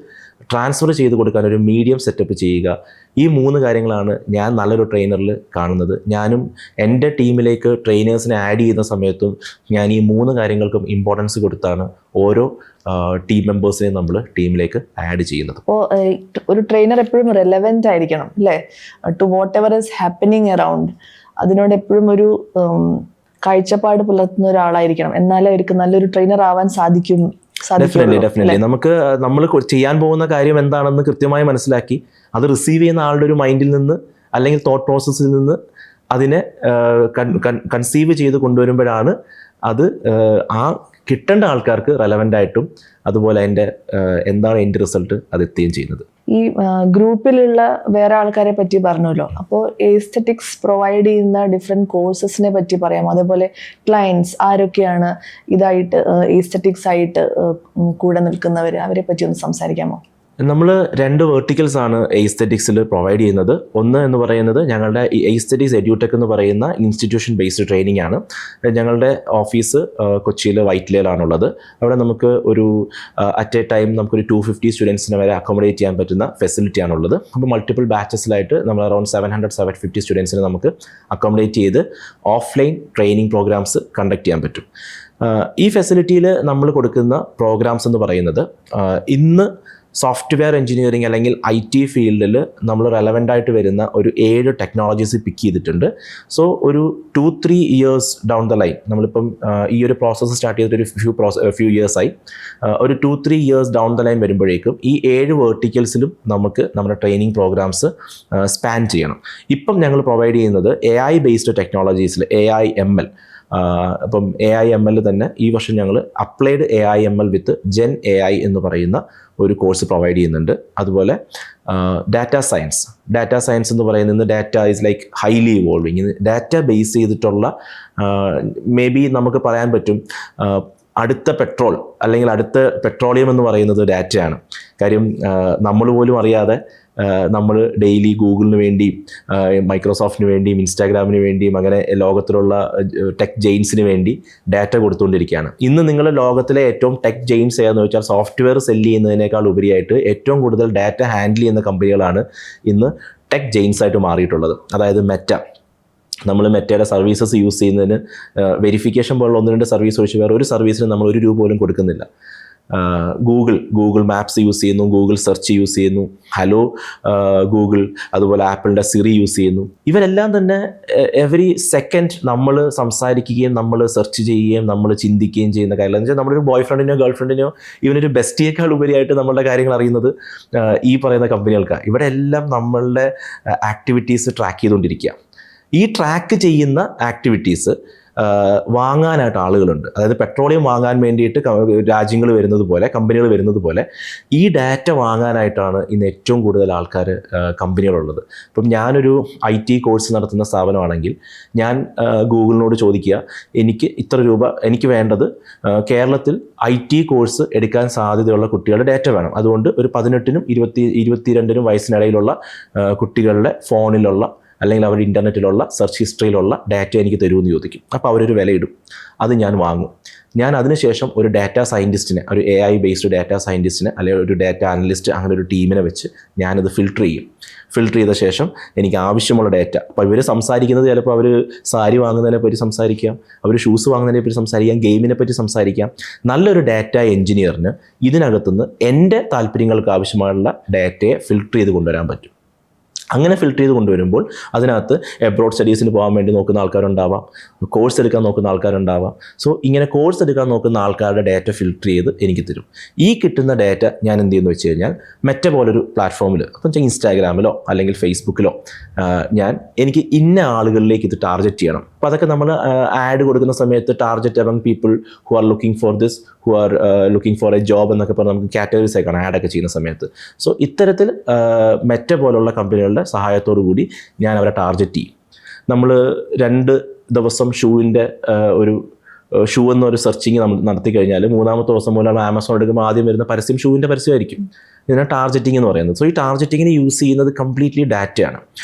ട്രാൻസ്ഫർ ചെയ്ത് കൊടുക്കാൻ ഒരു മീഡിയം സെറ്റപ്പ് ചെയ്യുക. ഈ 3 കാര്യങ്ങളാണ് ഞാൻ നല്ലൊരു ട്രെയിനറിൽ കാണുന്നത്. ഞാനും എൻ്റെ ടീമിലേക്ക് ട്രെയിനേഴ്സിനെ ആഡ് ചെയ്യുന്ന സമയത്തും ഞാൻ ഈ 3 കാര്യങ്ങൾക്കും ഇമ്പോർട്ടൻസ് കൊടുത്താണ് ഓരോ ടീം മെമ്പേഴ്സിനെയും നമ്മൾ ടീമിലേക്ക് ആഡ് ചെയ്യുന്നത്. അപ്പോൾ ഒരു ട്രെയിനർ എപ്പോഴും റെലവെൻ്റ് ആയിരിക്കണം അല്ലേ, to whatever is happening around. അതിനോട് എപ്പോഴും ഒരു കാഴ്ചപ്പാട് പുലർത്തുന്ന ഒരാളായിരിക്കണം, എന്നാലേ അവർക്ക് നല്ലൊരു ട്രെയിനർ ആവാൻ സാധിക്കും. ഡെഫിനറ്റ്ലി നമ്മൾ ചെയ്യാൻ പോകുന്ന കാര്യം എന്താണെന്ന് കൃത്യമായി മനസ്സിലാക്കി അത് റിസീവ് ചെയ്യുന്ന ആളുടെ ഒരു മൈൻഡിൽ നിന്ന് അല്ലെങ്കിൽ തോട്ട് പ്രോസസ്സിൽ നിന്ന് അതിനെ കൺസീവ് ചെയ്ത് കൊണ്ടുവരുമ്പോഴാണ് അത് ആ കിട്ടേണ്ട ആൾക്കാർക്ക് റെലവൻ്റ് ആയിട്ടും അതുപോലെ അതിൻ്റെ എന്താണ് എൻ്റെ റിസൾട്ട് അത് എത്തുകയും ചെയ്യുന്നത്. ഈ ഗ്രൂപ്പിലുള്ള വേറെ ആൾക്കാരെ പറ്റി പറഞ്ഞല്ലോ, അപ്പോൾ എസ്തെറ്റിക്സ് പ്രൊവൈഡ് ചെയ്യുന്ന ഡിഫറെൻറ്റ് കോഴ്സസിനെ പറ്റി പറയാം. അതേപോലെ ക്ലയൻറ്റ്സ് ആരൊക്കെയാണ് ഇതായിട്ട് എസ്തെറ്റിക്സ് ആയിട്ട് കൂടെ നിൽക്കുന്നവർ, അവരെ പറ്റി ഒന്ന് സംസാരിക്കാമോ? നമ്മൾ 2 വേർട്ടിക്കൽസ് ആണ് എസ്തെറ്റിക്സിൽ പ്രൊവൈഡ് ചെയ്യുന്നത്. ഒന്ന് എന്ന് പറയുന്നത് ഞങ്ങളുടെ എസ്തെറ്റിക്സ് എഡ്യൂടെക് എന്ന് പറയുന്ന ഇൻസ്റ്റിറ്റ്യൂഷൻ ബേസ്ഡ് ട്രെയിനിങ് ആണ്. ഞങ്ങളുടെ ഓഫീസ് കൊച്ചിയിൽ വൈറ്റ്ലയിലാണുള്ളത്. അവിടെ നമുക്ക് ഒരു അറ്റ് എ ടൈം നമുക്കൊരു 250 സ്റ്റുഡൻസിനെ വരെ അക്കോമഡേറ്റ് ചെയ്യാൻ പറ്റുന്ന ഫെസിലിറ്റിയാണുള്ളത്. അപ്പോൾ മൾട്ടിപ്പിൾ ബാച്ചസിലായിട്ട് നമ്മൾ അറൗണ്ട് 700-750 സ്റ്റുഡൻസിനെ നമുക്ക് അക്കോമഡേറ്റ് ചെയ്ത് ഓഫ്ലൈൻ ട്രെയിനിങ് പ്രോഗ്രാംസ് കണ്ടക്ട് ചെയ്യാൻ പറ്റും. ഈ ഫെസിലിറ്റിയിൽ നമ്മൾ കൊടുക്കുന്ന പ്രോഗ്രാംസ് എന്ന് പറയുന്നത് ഇന്ന് സോഫ്റ്റ്വെയർ എഞ്ചിനീയറിംഗ് അല്ലെങ്കിൽ IT ഫീൽഡിൽ നമ്മൾ റെലവൻ്റ് ആയിട്ട് വരുന്ന ഒരു 7 ടെക്നോളജീസ് പിക്ക് ചെയ്തിട്ടുണ്ട്. സോ ഒരു 2-3 ഇയേഴ്സ് ഡൗൺ ദ ലൈൻ, നമ്മളിപ്പം ഈ ഒരു പ്രോസസ്സ് സ്റ്റാർട്ട് ചെയ്തിട്ട് ഫ്യൂ ഇയേഴ്സായി, ഒരു 2-3 ഇയേഴ്സ് ഡൗൺ ദ ലൈൻ വരുമ്പോഴേക്കും ഈ 7 വേർട്ടിക്കൽസിലും നമുക്ക് നമ്മുടെ ട്രെയിനിങ് പ്രോഗ്രാംസ് സ്പാൻ ചെയ്യണം. ഇപ്പം ഞങ്ങൾ പ്രൊവൈഡ് ചെയ്യുന്നത് AI ബേസ്ഡ് ടെക്നോളജീസിൽ AI/ML. അപ്പം AI/ML തന്നെ ഈ വർഷം ഞങ്ങൾ അപ്ലൈഡ് AI/ML വിത്ത് Gen AI എന്ന് പറയുന്ന ഒരു കോഴ്സ് പ്രൊവൈഡ് ചെയ്യുന്നുണ്ട്. അതുപോലെ ഡാറ്റാ സയൻസ് എന്ന് പറയുന്നത് data is like highly evolving. Data base ചെയ്തിട്ടുള്ള മേ ബി നമുക്ക് പറയാൻ പറ്റും അടുത്ത പെട്രോൾ അല്ലെങ്കിൽ അടുത്ത പെട്രോളിയം എന്ന് പറയുന്നത് ഡാറ്റയാണ്. കാര്യം നമ്മൾ പോലും അറിയാതെ നമ്മൾ ഡെയിലി ഗൂഗിളിന് വേണ്ടിയും മൈക്രോസോഫ്റ്റിന് വേണ്ടിയും ഇൻസ്റ്റാഗ്രാമിന് വേണ്ടിയും അങ്ങനെ ലോകത്തിലുള്ള ടെക് ജെയിൻസിന് വേണ്ടി ഡാറ്റ കൊടുത്തുകൊണ്ടിരിക്കുകയാണ്. ഇന്ന് നിങ്ങൾ ലോകത്തിലെ ഏറ്റവും ടെക് ജെയിൻസ് ഏതെന്ന് വെച്ചാൽ സോഫ്റ്റ്വെയർ സെല്ല് ചെയ്യുന്നതിനേക്കാൾ ഉപരിയായിട്ട് ഏറ്റവും കൂടുതൽ ഡാറ്റ ഹാൻഡിൽ ചെയ്യുന്ന കമ്പനികളാണ് ഇന്ന് ടെക് ജെയിൻസ് ആയിട്ട് മാറിയിട്ടുള്ളത്. അതായത് മെറ്റ, നമ്മൾ മെറ്റയുടെ സർവീസസ് യൂസ് ചെയ്യുന്നതിന് വെരിഫിക്കേഷൻ പോലുള്ള 1-2 സർവീസ് ഒഴിച്ച് വേറെ ഒരു സർവീസിന് നമ്മൾ ₹1 പോലും കൊടുക്കുന്നില്ല. ഗൂഗിൾ മാപ്സ് യൂസ് ചെയ്യുന്നു, ഗൂഗിൾ സെർച്ച് യൂസ് ചെയ്യുന്നു, ഹലോ ഗൂഗിൾ, അതുപോലെ ആപ്പിളിൻ്റെ സിറി യൂസ് ചെയ്യുന്നു. ഇവരെല്ലാം തന്നെ എവറി സെക്കൻഡ് നമ്മൾ സംസാരിക്കുകയും നമ്മൾ സെർച്ച് ചെയ്യുകയും നമ്മൾ ചിന്തിക്കുകയും ചെയ്യുന്ന കാര്യങ്ങൾ എന്ന് വെച്ചാൽ നമ്മളൊരു ബോയ് ഫ്രണ്ടിനോ ഗേൾ ഫ്രണ്ടിനോ ഇവനൊരു ബെസ്റ്റിയേക്കാൾ ഉപരിയായിട്ട് നമ്മളുടെ കാര്യങ്ങൾ അറിയുന്നത് ഈ പറയുന്ന കമ്പനികൾക്കാണ്. ഇവിടെ എല്ലാം നമ്മളുടെ ആക്ടിവിറ്റീസ് ട്രാക്ക് ചെയ്തുകൊണ്ടിരിക്കുക. ഈ ട്രാക്ക് ചെയ്യുന്ന ആക്ടിവിറ്റീസ് വാങ്ങാനായിട്ട് ആളുകളുണ്ട്. അതായത് പെട്രോളിയം വാങ്ങാൻ വേണ്ടിയിട്ട് രാജ്യങ്ങൾ വരുന്നത് പോലെ, കമ്പനികൾ വരുന്നത് പോലെ ഈ ഡാറ്റ വാങ്ങാനായിട്ടാണ് ഇന്ന് ഏറ്റവും കൂടുതൽ ആൾക്കാർ കമ്പനികളുള്ളത്. ഇപ്പം ഞാനൊരു IT കോഴ്സ് നടത്തുന്ന സ്ഥാപനമാണെങ്കിൽ ഞാൻ ഗൂഗിളിനോട് ചോദിക്കുക, എനിക്ക് ഇത്ര രൂപ എനിക്ക് വേണ്ടത് കേരളത്തിൽ IT കോഴ്സ് എടുക്കാൻ സാധ്യതയുള്ള കുട്ടികളുടെ ഡാറ്റ വേണം. അതുകൊണ്ട് ഒരു 18-നും 22-നും വയസ്സിനിടയിലുള്ള കുട്ടികളുടെ ഫോണിലുള്ള അല്ലെങ്കിൽ അവരുടെ ഇൻ്റർനെറ്റിലുള്ള സെർച്ച് ഹിസ്റ്ററിയിലുള്ള ഡാറ്റ എനിക്ക് തരുമെന്ന് ചോദിക്കും. അപ്പോൾ അവരൊരു വിലയിടും, അത് ഞാൻ വാങ്ങും. ഞാൻ അതിനുശേഷം ഒരു ഡാറ്റാ സയൻറ്റിസ്റ്റിനെ, ഒരു AI ബേസ്ഡ് ഡാറ്റാ സയൻറ്റിസ്റ്റിനെ അല്ലെങ്കിൽ ഒരു ഡാറ്റ അനലിസ്റ്റ്, അങ്ങനെ ഒരു ടീമിനെ വെച്ച് ഞാനത് ഫിൽട്ടർ ചെയ്യും. ഫിൽട്ടർ ചെയ്ത ശേഷം എനിക്ക് ആവശ്യമുള്ള ഡാറ്റ, അപ്പോൾ ഇവർ സംസാരിക്കുന്നത് ചിലപ്പോൾ അവർ സാരി വാങ്ങുന്നതിനെ പറ്റി സംസാരിക്കാം, അവർ ഷൂസ് വാങ്ങുന്നതിനെ പറ്റി സംസാരിക്കാം, ഗെയിമിനെ പറ്റി സംസാരിക്കാം. നല്ലൊരു ഡാറ്റ എഞ്ചിനീയറിന് ഇതിനകത്തുനിന്ന് എൻ്റെ താല്പര്യങ്ങൾക്ക് ആവശ്യമായുള്ള ഡാറ്റയെ ഫിൽട്ടർ ചെയ്ത് കൊണ്ടുവരാൻ പറ്റും. അങ്ങനെ ഫിൽട്ടർ ചെയ്ത് കൊണ്ടുവരുമ്പോൾ അതിനകത്ത് എബ്രോഡ് സ്റ്റഡീസിന് പോകാൻ വേണ്ടി നോക്കുന്ന ആൾക്കാരുണ്ടാവാം, കോഴ്സ് എടുക്കാൻ നോക്കുന്ന ആൾക്കാരുണ്ടാവാം. സോ ഇങ്ങനെ കോഴ്സ് എടുക്കാൻ നോക്കുന്ന ആൾക്കാരുടെ ഡാറ്റ ഫിൽട്ടർ ചെയ്ത് എനിക്ക് തരും. ഈ കിട്ടുന്ന ഡാറ്റ ഞാൻ എന്ത് ചെയ്യുന്നു വെച്ച് കഴിഞ്ഞാൽ മെറ്റ പോലൊരു പ്ലാറ്റ്ഫോമിൽ, അപ്പം ഇൻസ്റ്റാഗ്രാമിലോ അല്ലെങ്കിൽ ഫേസ്ബുക്കിലോ എനിക്ക് ഇന്ന ആളുകളിലേക്ക് ഇത് ടാർഗറ്റ് ചെയ്യണം. അപ്പോൾ അതൊക്കെ നമ്മൾ ആഡ് കൊടുക്കുന്ന സമയത്ത് target among people who are looking for this, who are looking for A job എന്നൊക്കെ പറഞ്ഞ് നമുക്ക് കാറ്റഗറീസ് ആയിക്കാണ് ആഡൊക്കെ ചെയ്യുന്ന സമയത്ത്. സോ ഇത്തരത്തിൽ മെറ്റ പോലുള്ള കമ്പനികളുടെ സഹായത്തോടു കൂടി ഞാൻ അവരെ ടാർഗറ്റ് ചെയ്യും. നമ്മൾ 2 ദിവസം ഷൂവിൻ്റെ ഷൂ എന്നൊരു സെർച്ചിങ് നമ്മൾ നടത്തി കഴിഞ്ഞാൽ 3-ാമത്തെ ദിവസം മുതൽ ആമസോൺ എടുക്കുമ്പോൾ ആദ്യം വരുന്ന പരസ്യം ഷൂവിൻ്റെ പരസ്യമായിരിക്കും. ഇതിനാണ് ടാർഗറ്റിംഗ് എന്ന് പറയുന്നത്. സോ ഈ ടാർഗറ്റിങ്ങിന് യൂസ് ചെയ്യുന്നത് കംപ്ലീറ്റ്ലി ഡാറ്റയാണ്.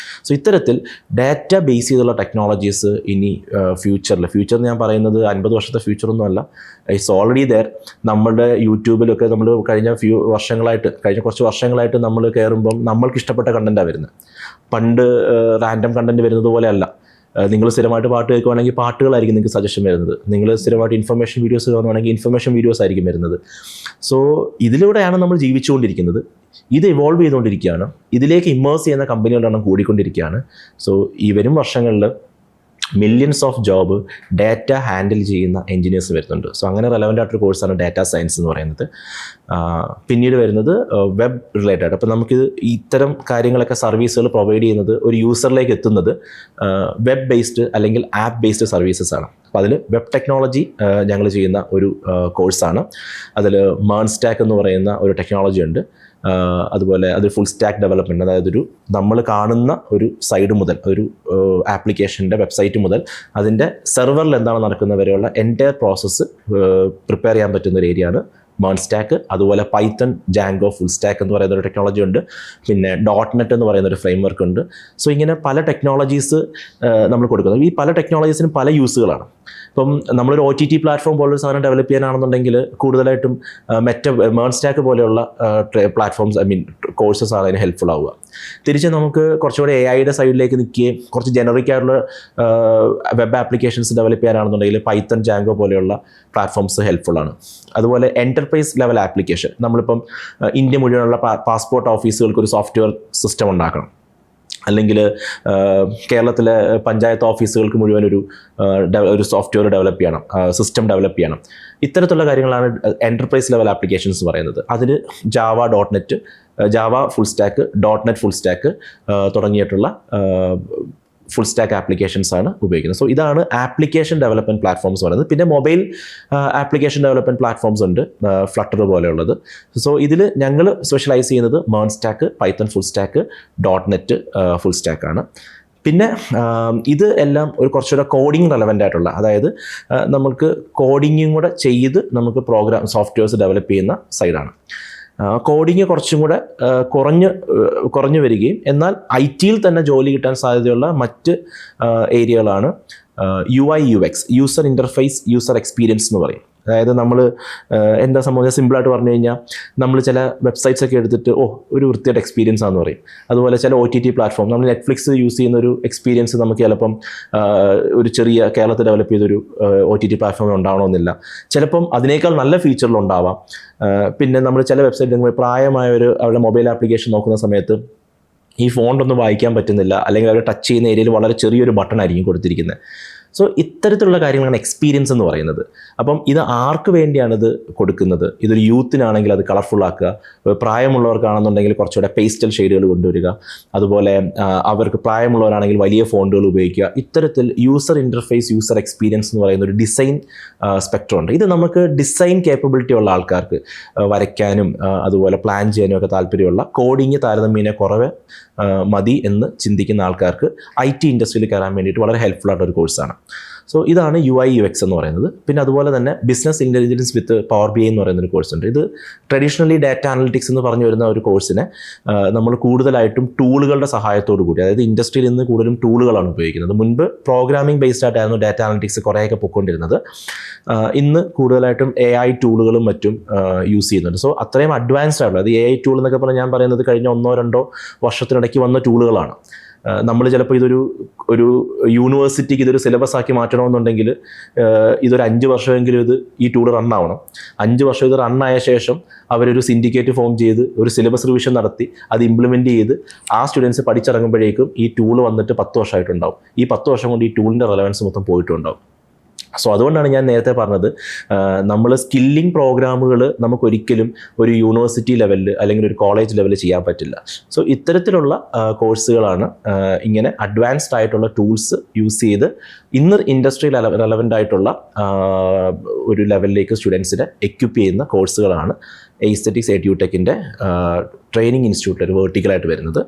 സോ ഇത്തരത്തിൽ ഡാറ്റ ബേസ് ചെയ്തുള്ള ടെക്നോളജീസ് ഇനി ഫ്യൂച്ചർ ഞാൻ പറയുന്നത് 50 വർഷത്തെ ഫ്യൂച്ചറൊന്നും അല്ല, ഇറ്റ്സ് ഓൾറെഡി ദെയർ. നമ്മുടെ യൂട്യൂബിലൊക്കെ നമ്മൾ കഴിഞ്ഞ കുറച്ച് വർഷങ്ങളായിട്ട് നമ്മൾ കയറുമ്പം നമ്മൾക്ക് ഇഷ്ടപ്പെട്ട കണ്ടൻറ്റാണ് വരുന്നത്. പണ്ട് റാൻഡം കണ്ടൻറ്റ് വരുന്നത് പോലെയല്ല. നിങ്ങൾ സ്ഥിരമായിട്ട് പാട്ട് കേൾക്കുവാണെങ്കിൽ പാട്ടുകളായിരിക്കും നിങ്ങൾക്ക് സജഷൻ വരുന്നത്. നിങ്ങൾ സ്ഥിരമായിട്ട് ഇൻഫർമേഷൻ വീഡിയോസ് കാണുവാണെങ്കിൽ ഇൻഫർമേഷൻ വീഡിയോസ് ആയിരിക്കും വരുന്നത്. സോ ഇതിലൂടെയാണ് നമ്മൾ ജീവിച്ചുകൊണ്ടിരിക്കുന്നത്. ഇത് ഇവോൾവ് ചെയ്തുകൊണ്ടിരിക്കുകയാണ്. ഇതിലേക്ക് ഇമ്മേഴ്സ് ചെയ്യുന്ന കമ്പനികളുടെ എണ്ണം കൂടിക്കൊണ്ടിരിക്കുകയാണ്. സോ ഈ വരും വർഷങ്ങളിൽ millions of job data handle ചെയ്യുന്ന എൻജിനീയേഴ്സ് വരുന്നുണ്ട്. സോ അങ്ങനെ റെലവൻ്റ് ആയിട്ടൊരു കോഴ്സാണ് ഡാറ്റാ സയൻസ് എന്ന് പറയുന്നത്. പിന്നീട് വരുന്നത് വെബ് റിലേറ്റഡ്. അപ്പോൾ നമുക്കിത് ഇത്തരം കാര്യങ്ങളൊക്കെ സർവീസുകൾ പ്രൊവൈഡ് ചെയ്യുന്നത് ഒരു യൂസറിലേക്ക് എത്തുന്നത് വെബ് ബേസ്ഡ് അല്ലെങ്കിൽ ആപ്പ് ബേസ്ഡ് സർവീസസ് ആണ്. അപ്പോൾ അതിൽ വെബ് ടെക്നോളജി ഞങ്ങൾ ചെയ്യുന്ന ഒരു കോഴ്സാണ്. അതിൽ മേൺ സ്റ്റാക്ക് എന്ന് പറയുന്ന ഒരു ടെക്നോളജി ഉണ്ട്. അതുപോലെ അതൊരു ഫുൾ സ്റ്റാക്ക് ഡെവലപ്മെൻറ്റ്, അതായത് നമ്മൾ കാണുന്ന ഒരു സൈഡ് മുതൽ, ഒരു ആപ്ലിക്കേഷൻ്റെ വെബ്സൈറ്റ് മുതൽ അതിൻ്റെ സെർവറിൽ എന്താണ് നടക്കുന്ന വരെയുള്ള എൻറ്റയർ പ്രോസസ്സ് പ്രിപ്പയർ ചെയ്യാൻ പറ്റുന്ന ഒരു ഏരിയയാണ് മേൺ സ്റ്റാക്ക്. അതുപോലെ പൈത്തൺ, ജാങ്കോ, ഫുൾ സ്റ്റാക്ക് എന്ന് പറയുന്ന ഒരു ടെക്നോളജി ഉണ്ട്. പിന്നെ .NET എന്ന് പറയുന്ന ഒരു ഫ്രെയിംവർക്ക് ഉണ്ട്. സോ ഇങ്ങനെ പല ടെക്നോളജീസ് നമ്മൾ കൊടുക്കുന്നത്. ഈ പല ടെക്നോളജീസിനും പല യൂസുകളാണ്. ഇപ്പം നമ്മളൊരു OTT പ്ലാറ്റ്ഫോം പോലൊരു സാധനം ഡെവലപ്പ് ചെയ്യാനാണെന്നുണ്ടെങ്കിൽ കൂടുതലായിട്ടും മേൺ സ്റ്റാക്ക് പോലെയുള്ള പ്ലാറ്റ്ഫോംസ് കോഴ്സസ് ആണ് അതിന് ഹെൽപ്ഫുൾ ആവുക. തിരിച്ച് നമുക്ക് കുറച്ചുകൂടെ AI സൈഡിലേക്ക് നിൽക്കുകയും കുറച്ച് ജനറിക് ആയിട്ടുള്ള വെബ് ആപ്ലിക്കേഷൻസ് ഡെവലപ്പ് ചെയ്യാനാണെന്നുണ്ടെങ്കിൽ പൈത്തൺ, ജാങ്കോ പോലെയുള്ള പ്ലാറ്റ്ഫോംസ് ഹെൽപ്ഫുൾ ആണ്. അതുപോലെ എൻ്റർപ്രൈസ് ലെവൽ ആപ്ലിക്കേഷൻ, നമ്മളിപ്പം ഇന്ത്യ മുഴുവനുള്ള പാസ്പോർട്ട് ഓഫീസുകൾക്ക് ഒരു സോഫ്റ്റ്വെയർ സിസ്റ്റം ഉണ്ടാക്കണം, അല്ലെങ്കിൽ കേരളത്തിലെ പഞ്ചായത്ത് ഓഫീസുകൾക്ക് മുഴുവൻ ഒരു സോഫ്റ്റ്വെയർ ഡെവലപ്പ് ചെയ്യണം, സിസ്റ്റം ഡെവലപ്പ് ചെയ്യണം. ഇത്തരത്തിലുള്ള കാര്യങ്ങളാണ് എൻ്റർപ്രൈസ് ലെവൽ ആപ്ലിക്കേഷൻസ് പറയുന്നത്. അതിന് Java, .NET, Java full stack, .NET full stack തുടങ്ങിയിട്ടുള്ള ഫുൾ സ്റ്റാക്ക് ആപ്ലിക്കേഷൻസ് ആണ് ഉപയോഗിക്കുന്നത്. സോ ഇതാണ് ആപ്ലിക്കേഷൻ ഡെവലപ്മെൻറ്റ് പ്ലാറ്റ്ഫോംസ് പറയുന്നത്. പിന്നെ മൊബൈൽ ആപ്ലിക്കേഷൻ ഡെവലപ്മെൻറ്റ് പ്ലാറ്റ്ഫോംസ് ഉണ്ട്, ഫ്ലട്ടർ പോലെയുള്ളത്. സോ ഇതിൽ ഞങ്ങൾ സ്പെഷ്യലൈസ് ചെയ്യുന്നത് മേൺ stack, Python full stack, .NET full stack ആണ്. പിന്നെ ഇത് എല്ലാം ഒരു കുറച്ചുകൂടെ കോഡിങ് റെലവൻ്റ് ആയിട്ടുള്ള, അതായത് നമുക്ക് കോഡിങ്ങും കൂടെ ചെയ്ത് നമുക്ക് പ്രോഗ്രാം സോഫ്റ്റ്വെയർസ് ഡെവലപ്പ് ചെയ്യുന്ന സൈഡാണ്. കോഡിങ് കുറച്ചും കൂടെ കുറഞ്ഞു വരികയും എന്നാൽ IT-യിൽ തന്നെ ജോലി കിട്ടാൻ സാധ്യതയുള്ള മറ്റ് ഏരിയകളാണ് UI UX, user interface, user experience എന്ന് പറയും. അതായത് നമ്മൾ എന്താ സംഭവിക്കുക, സിമ്പിളായിട്ട് പറഞ്ഞു കഴിഞ്ഞാൽ നമ്മൾ ചില വെബ്സൈറ്റ്സ് ഒക്കെ എടുത്തിട്ട് ഒരു വൃത്തിയായിട്ട് എക്സ്പീരിയൻസ് ആണെന്ന് പറയും. അതുപോലെ ചില OTT പ്ലാറ്റ്ഫോം, നമ്മൾ നെറ്റ്ഫ്ലിക്സ് യൂസ് ചെയ്യുന്ന ഒരു എക്സ്പീരിയൻസ് നമുക്ക് ചിലപ്പം ഒരു ചെറിയ കേരളത്തിൽ ഡെവലപ്പ് ചെയ്തൊരു OTT പ്ലാറ്റ്ഫോമിൽ ഉണ്ടാവണമെന്നില്ല. ചിലപ്പം അതിനേക്കാൾ നല്ല ഫീച്ചറിലുണ്ടാവാം. പിന്നെ നമ്മൾ ചില വെബ്സൈറ്റിൽ പ്രായമായവർ അവരുടെ മൊബൈൽ ആപ്ലിക്കേഷൻ നോക്കുന്ന സമയത്ത് ഈ ഫോണ്ടൊന്നും വായിക്കാൻ പറ്റുന്നില്ല, അല്ലെങ്കിൽ അവർ ടച്ച് ചെയ്യുന്ന ഏരിയയിൽ വളരെ ചെറിയൊരു ബട്ടൺ ആയിരിക്കും കൊടുത്തിരിക്കുന്നത്. സോ ഇത്തരത്തിലുള്ള കാര്യങ്ങളാണ് എക്സ്പീരിയൻസ് എന്ന് പറയുന്നത്. അപ്പം ഇത് ആർക്ക് വേണ്ടിയാണ് ഇത് കൊടുക്കുന്നത്? ഇതൊരു യൂത്തിനാണെങ്കിൽ അത് കളർഫുൾ ആക്കുക, പ്രായമുള്ളവർക്കാണെന്നുണ്ടെങ്കിൽ കുറച്ചുകൂടെ പേസ്റ്റൽ ഷെയ്ഡുകൾ കൊണ്ടുവരിക, അതുപോലെ അവർക്ക് പ്രായമുള്ളവരാണെങ്കിൽ വലിയ ഫോണ്ടുകൾ ഉപയോഗിക്കുക. ഇത്തരത്തിൽ യൂസർ ഇൻ്റർഫേസ്, യൂസർ എക്സ്പീരിയൻസ് എന്ന് പറയുന്ന ഒരു ഡിസൈൻ സ്പെക്ട്രം ഉണ്ട്. ഇത് നമുക്ക് ഡിസൈൻ കേപ്പബിലിറ്റി ഉള്ള ആൾക്കാർക്ക്, വരയ്ക്കാനും അതുപോലെ പ്ലാൻ ചെയ്യാനും ഒക്കെ താല്പര്യമുള്ള, കോഡിങ് താരതമ്യേന കുറവ് മതി എന്ന് ചിന്തിക്കുന്ന ആൾക്കാർക്ക് IT ഇൻഡസ്ട്രിയിൽ കയറാൻ വേണ്ടിയിട്ട് വളരെ ഹെൽപ്ഫുൾ ആയിട്ടൊരു കോഴ്സാണ്. സോ ഇതാണ് UI UX എന്ന് പറയുന്നത്. പിന്നെ അതുപോലെ തന്നെ ബിസിനസ് ഇൻ്റലിജൻസ് വിത്ത് പവർ BI എന്ന് പറയുന്നൊരു കോഴ്സുണ്ട്. ഇത് ട്രഡീഷണലി ഡാറ്റ അനലിറ്റിക്സ് എന്ന് പറഞ്ഞു വരുന്ന ഒരു കോഴ്സിനെ നമ്മൾ കൂടുതലായിട്ടും ടൂളുകളുടെ സഹായത്തോടു കൂടി, അതായത് ഇൻഡസ്ട്രിയിൽ നിന്ന് കൂടുതലും ടൂളുകളാണ് ഉപയോഗിക്കുന്നത്. മുൻപ് പ്രോഗ്രാമിംഗ് ബേസ്ഡ് ആയിട്ടായിരുന്നു ഡാറ്റ അനലിറ്റിക്സ് കുറേയൊക്കെ പൊയ്ക്കൊണ്ടിരുന്നത്. ഇന്ന് കൂടുതലായിട്ടും AI ടൂളുകളും മറ്റും യൂസ് ചെയ്യുന്നുണ്ട്. സോ അത്രയും അഡ്വാൻസ്ഡ് ആയിട്ടുള്ള, അത് AI ടൂൾ എന്നൊക്കെ പറഞ്ഞാൽ ഞാൻ പറയുന്നത് കഴിഞ്ഞ 1-2 വർഷത്തിനിടയ്ക്ക് വന്ന ടൂളുകളാണ്. നമ്മൾ ചിലപ്പോൾ ഒരു യൂണിവേഴ്സിറ്റിക്ക് ഇതൊരു സിലബസ് ആക്കി മാറ്റണമെന്നുണ്ടെങ്കിൽ ഇതൊരു 5 വർഷമെങ്കിലും ഈ ടൂൾ റണ്ണാവണം. 5 വർഷം ഇത് റണ്ണായ ശേഷം അവരൊരു സിൻഡിക്കേറ്റ് ഫോം ചെയ്ത് ഒരു സിലബസ് റിവിഷൻ നടത്തി അത് ഇംപ്ലിമെൻറ്റ് ചെയ്ത് ആ സ്റ്റുഡൻസ് പഠിച്ചിറങ്ങുമ്പോഴേക്കും ഈ ടൂൾ വന്നിട്ട് 10 വർഷമായിട്ടുണ്ടാവും. ഈ 10 വർഷം കൊണ്ട് ഈ ടൂളിൻ്റെ റെലവൻസ് മൊത്തം പോയിട്ടുണ്ടാവും. സോ അതുകൊണ്ടാണ് ഞാൻ നേരത്തെ പറഞ്ഞത്, നമ്മൾ സ്കില്ലിംഗ് പ്രോഗ്രാമുകൾ നമുക്കൊരിക്കലും ഒരു യൂണിവേഴ്സിറ്റി ലെവലിൽ അല്ലെങ്കിൽ ഒരു കോളേജ് ലെവലിൽ ചെയ്യാൻ പറ്റില്ല. സോ ഇത്തരത്തിലുള്ള കോഴ്സുകളാണ് ഇങ്ങനെ അഡ്വാൻസ്ഡ് ആയിട്ടുള്ള ടൂൾസ് യൂസ് ചെയ്ത് ഇന്ന് ഇൻഡസ്ട്രി റെലവൻ്റ് ആയിട്ടുള്ള ഒരു ലെവലിലേക്ക് സ്റ്റുഡൻസിനെ എക്വിപ്പ് ചെയ്യുന്ന കോഴ്സുകളാണ് എയ്സ്തെറ്റിക്സ് എഡ്യൂടെക്കിൻ്റെ ട്രെയിനിങ് ഇൻസ്റ്റിറ്റ്യൂട്ടിൽ ഒരു വേർട്ടിക്കലായിട്ട് വരുന്നത്.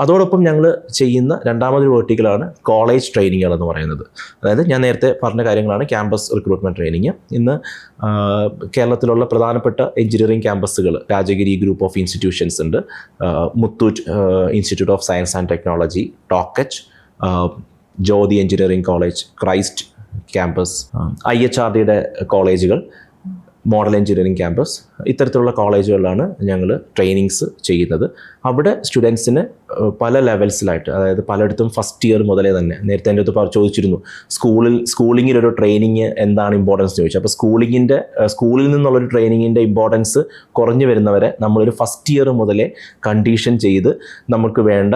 അതോടൊപ്പം ഞങ്ങൾ ചെയ്യുന്ന രണ്ടാമതൊരു വേർട്ടിക്കലാണ് കോളേജ് ട്രെയിനിങ്ങുകൾ എന്ന് പറയുന്നത്. അതായത് ഞാൻ നേരത്തെ പറഞ്ഞ കാര്യങ്ങളാണ് ക്യാമ്പസ് റിക്രൂട്ട്മെൻറ്റ് ട്രെയിനിങ്. ഇന്ന് കേരളത്തിലുള്ള പ്രധാനപ്പെട്ട എഞ്ചിനീയറിംഗ് ക്യാമ്പസുകൾ, രാജഗിരി ഗ്രൂപ്പ് ഓഫ് ഇൻസ്റ്റിറ്റ്യൂഷൻസ് ഉണ്ട്, Muthoot institute of science and technology, Toc H, Jyothi engineering college, Christ campus, IHRDയുടെ കോളേജുകൾ, മോഡൽ എഞ്ചിനീയറിംഗ് ക്യാമ്പസ്, ഇത്തരത്തിലുള്ള കോളേജുകളിലാണ് ഞങ്ങൾ ട്രെയിനിങ്സ് ചെയ്യുന്നത്. അവിടെ സ്റ്റുഡൻസിന് പല ലെവൽസിലായിട്ട്, അതായത് പലയിടത്തും ഫസ്റ്റ് ഇയർ മുതലേ തന്നെ, നേരത്തെ എൻ്റെ അടുത്ത് ചോദിച്ചിരുന്നു സ്കൂളിങ്ങിലൊരു ട്രെയിനിങ് എന്താണ് ഇമ്പോർട്ടൻസ് ചോദിച്ചു. അപ്പോൾ സ്കൂളിൽ നിന്നുള്ളൊരു ട്രെയിനിങ്ങിൻ്റെ ഇമ്പോർട്ടൻസ് കുറഞ്ഞു വരുന്നവരെ നമ്മളൊരു ഫസ്റ്റ് ഇയർ മുതലേ കണ്ടീഷൻ ചെയ്ത് നമുക്ക് വേണ്ട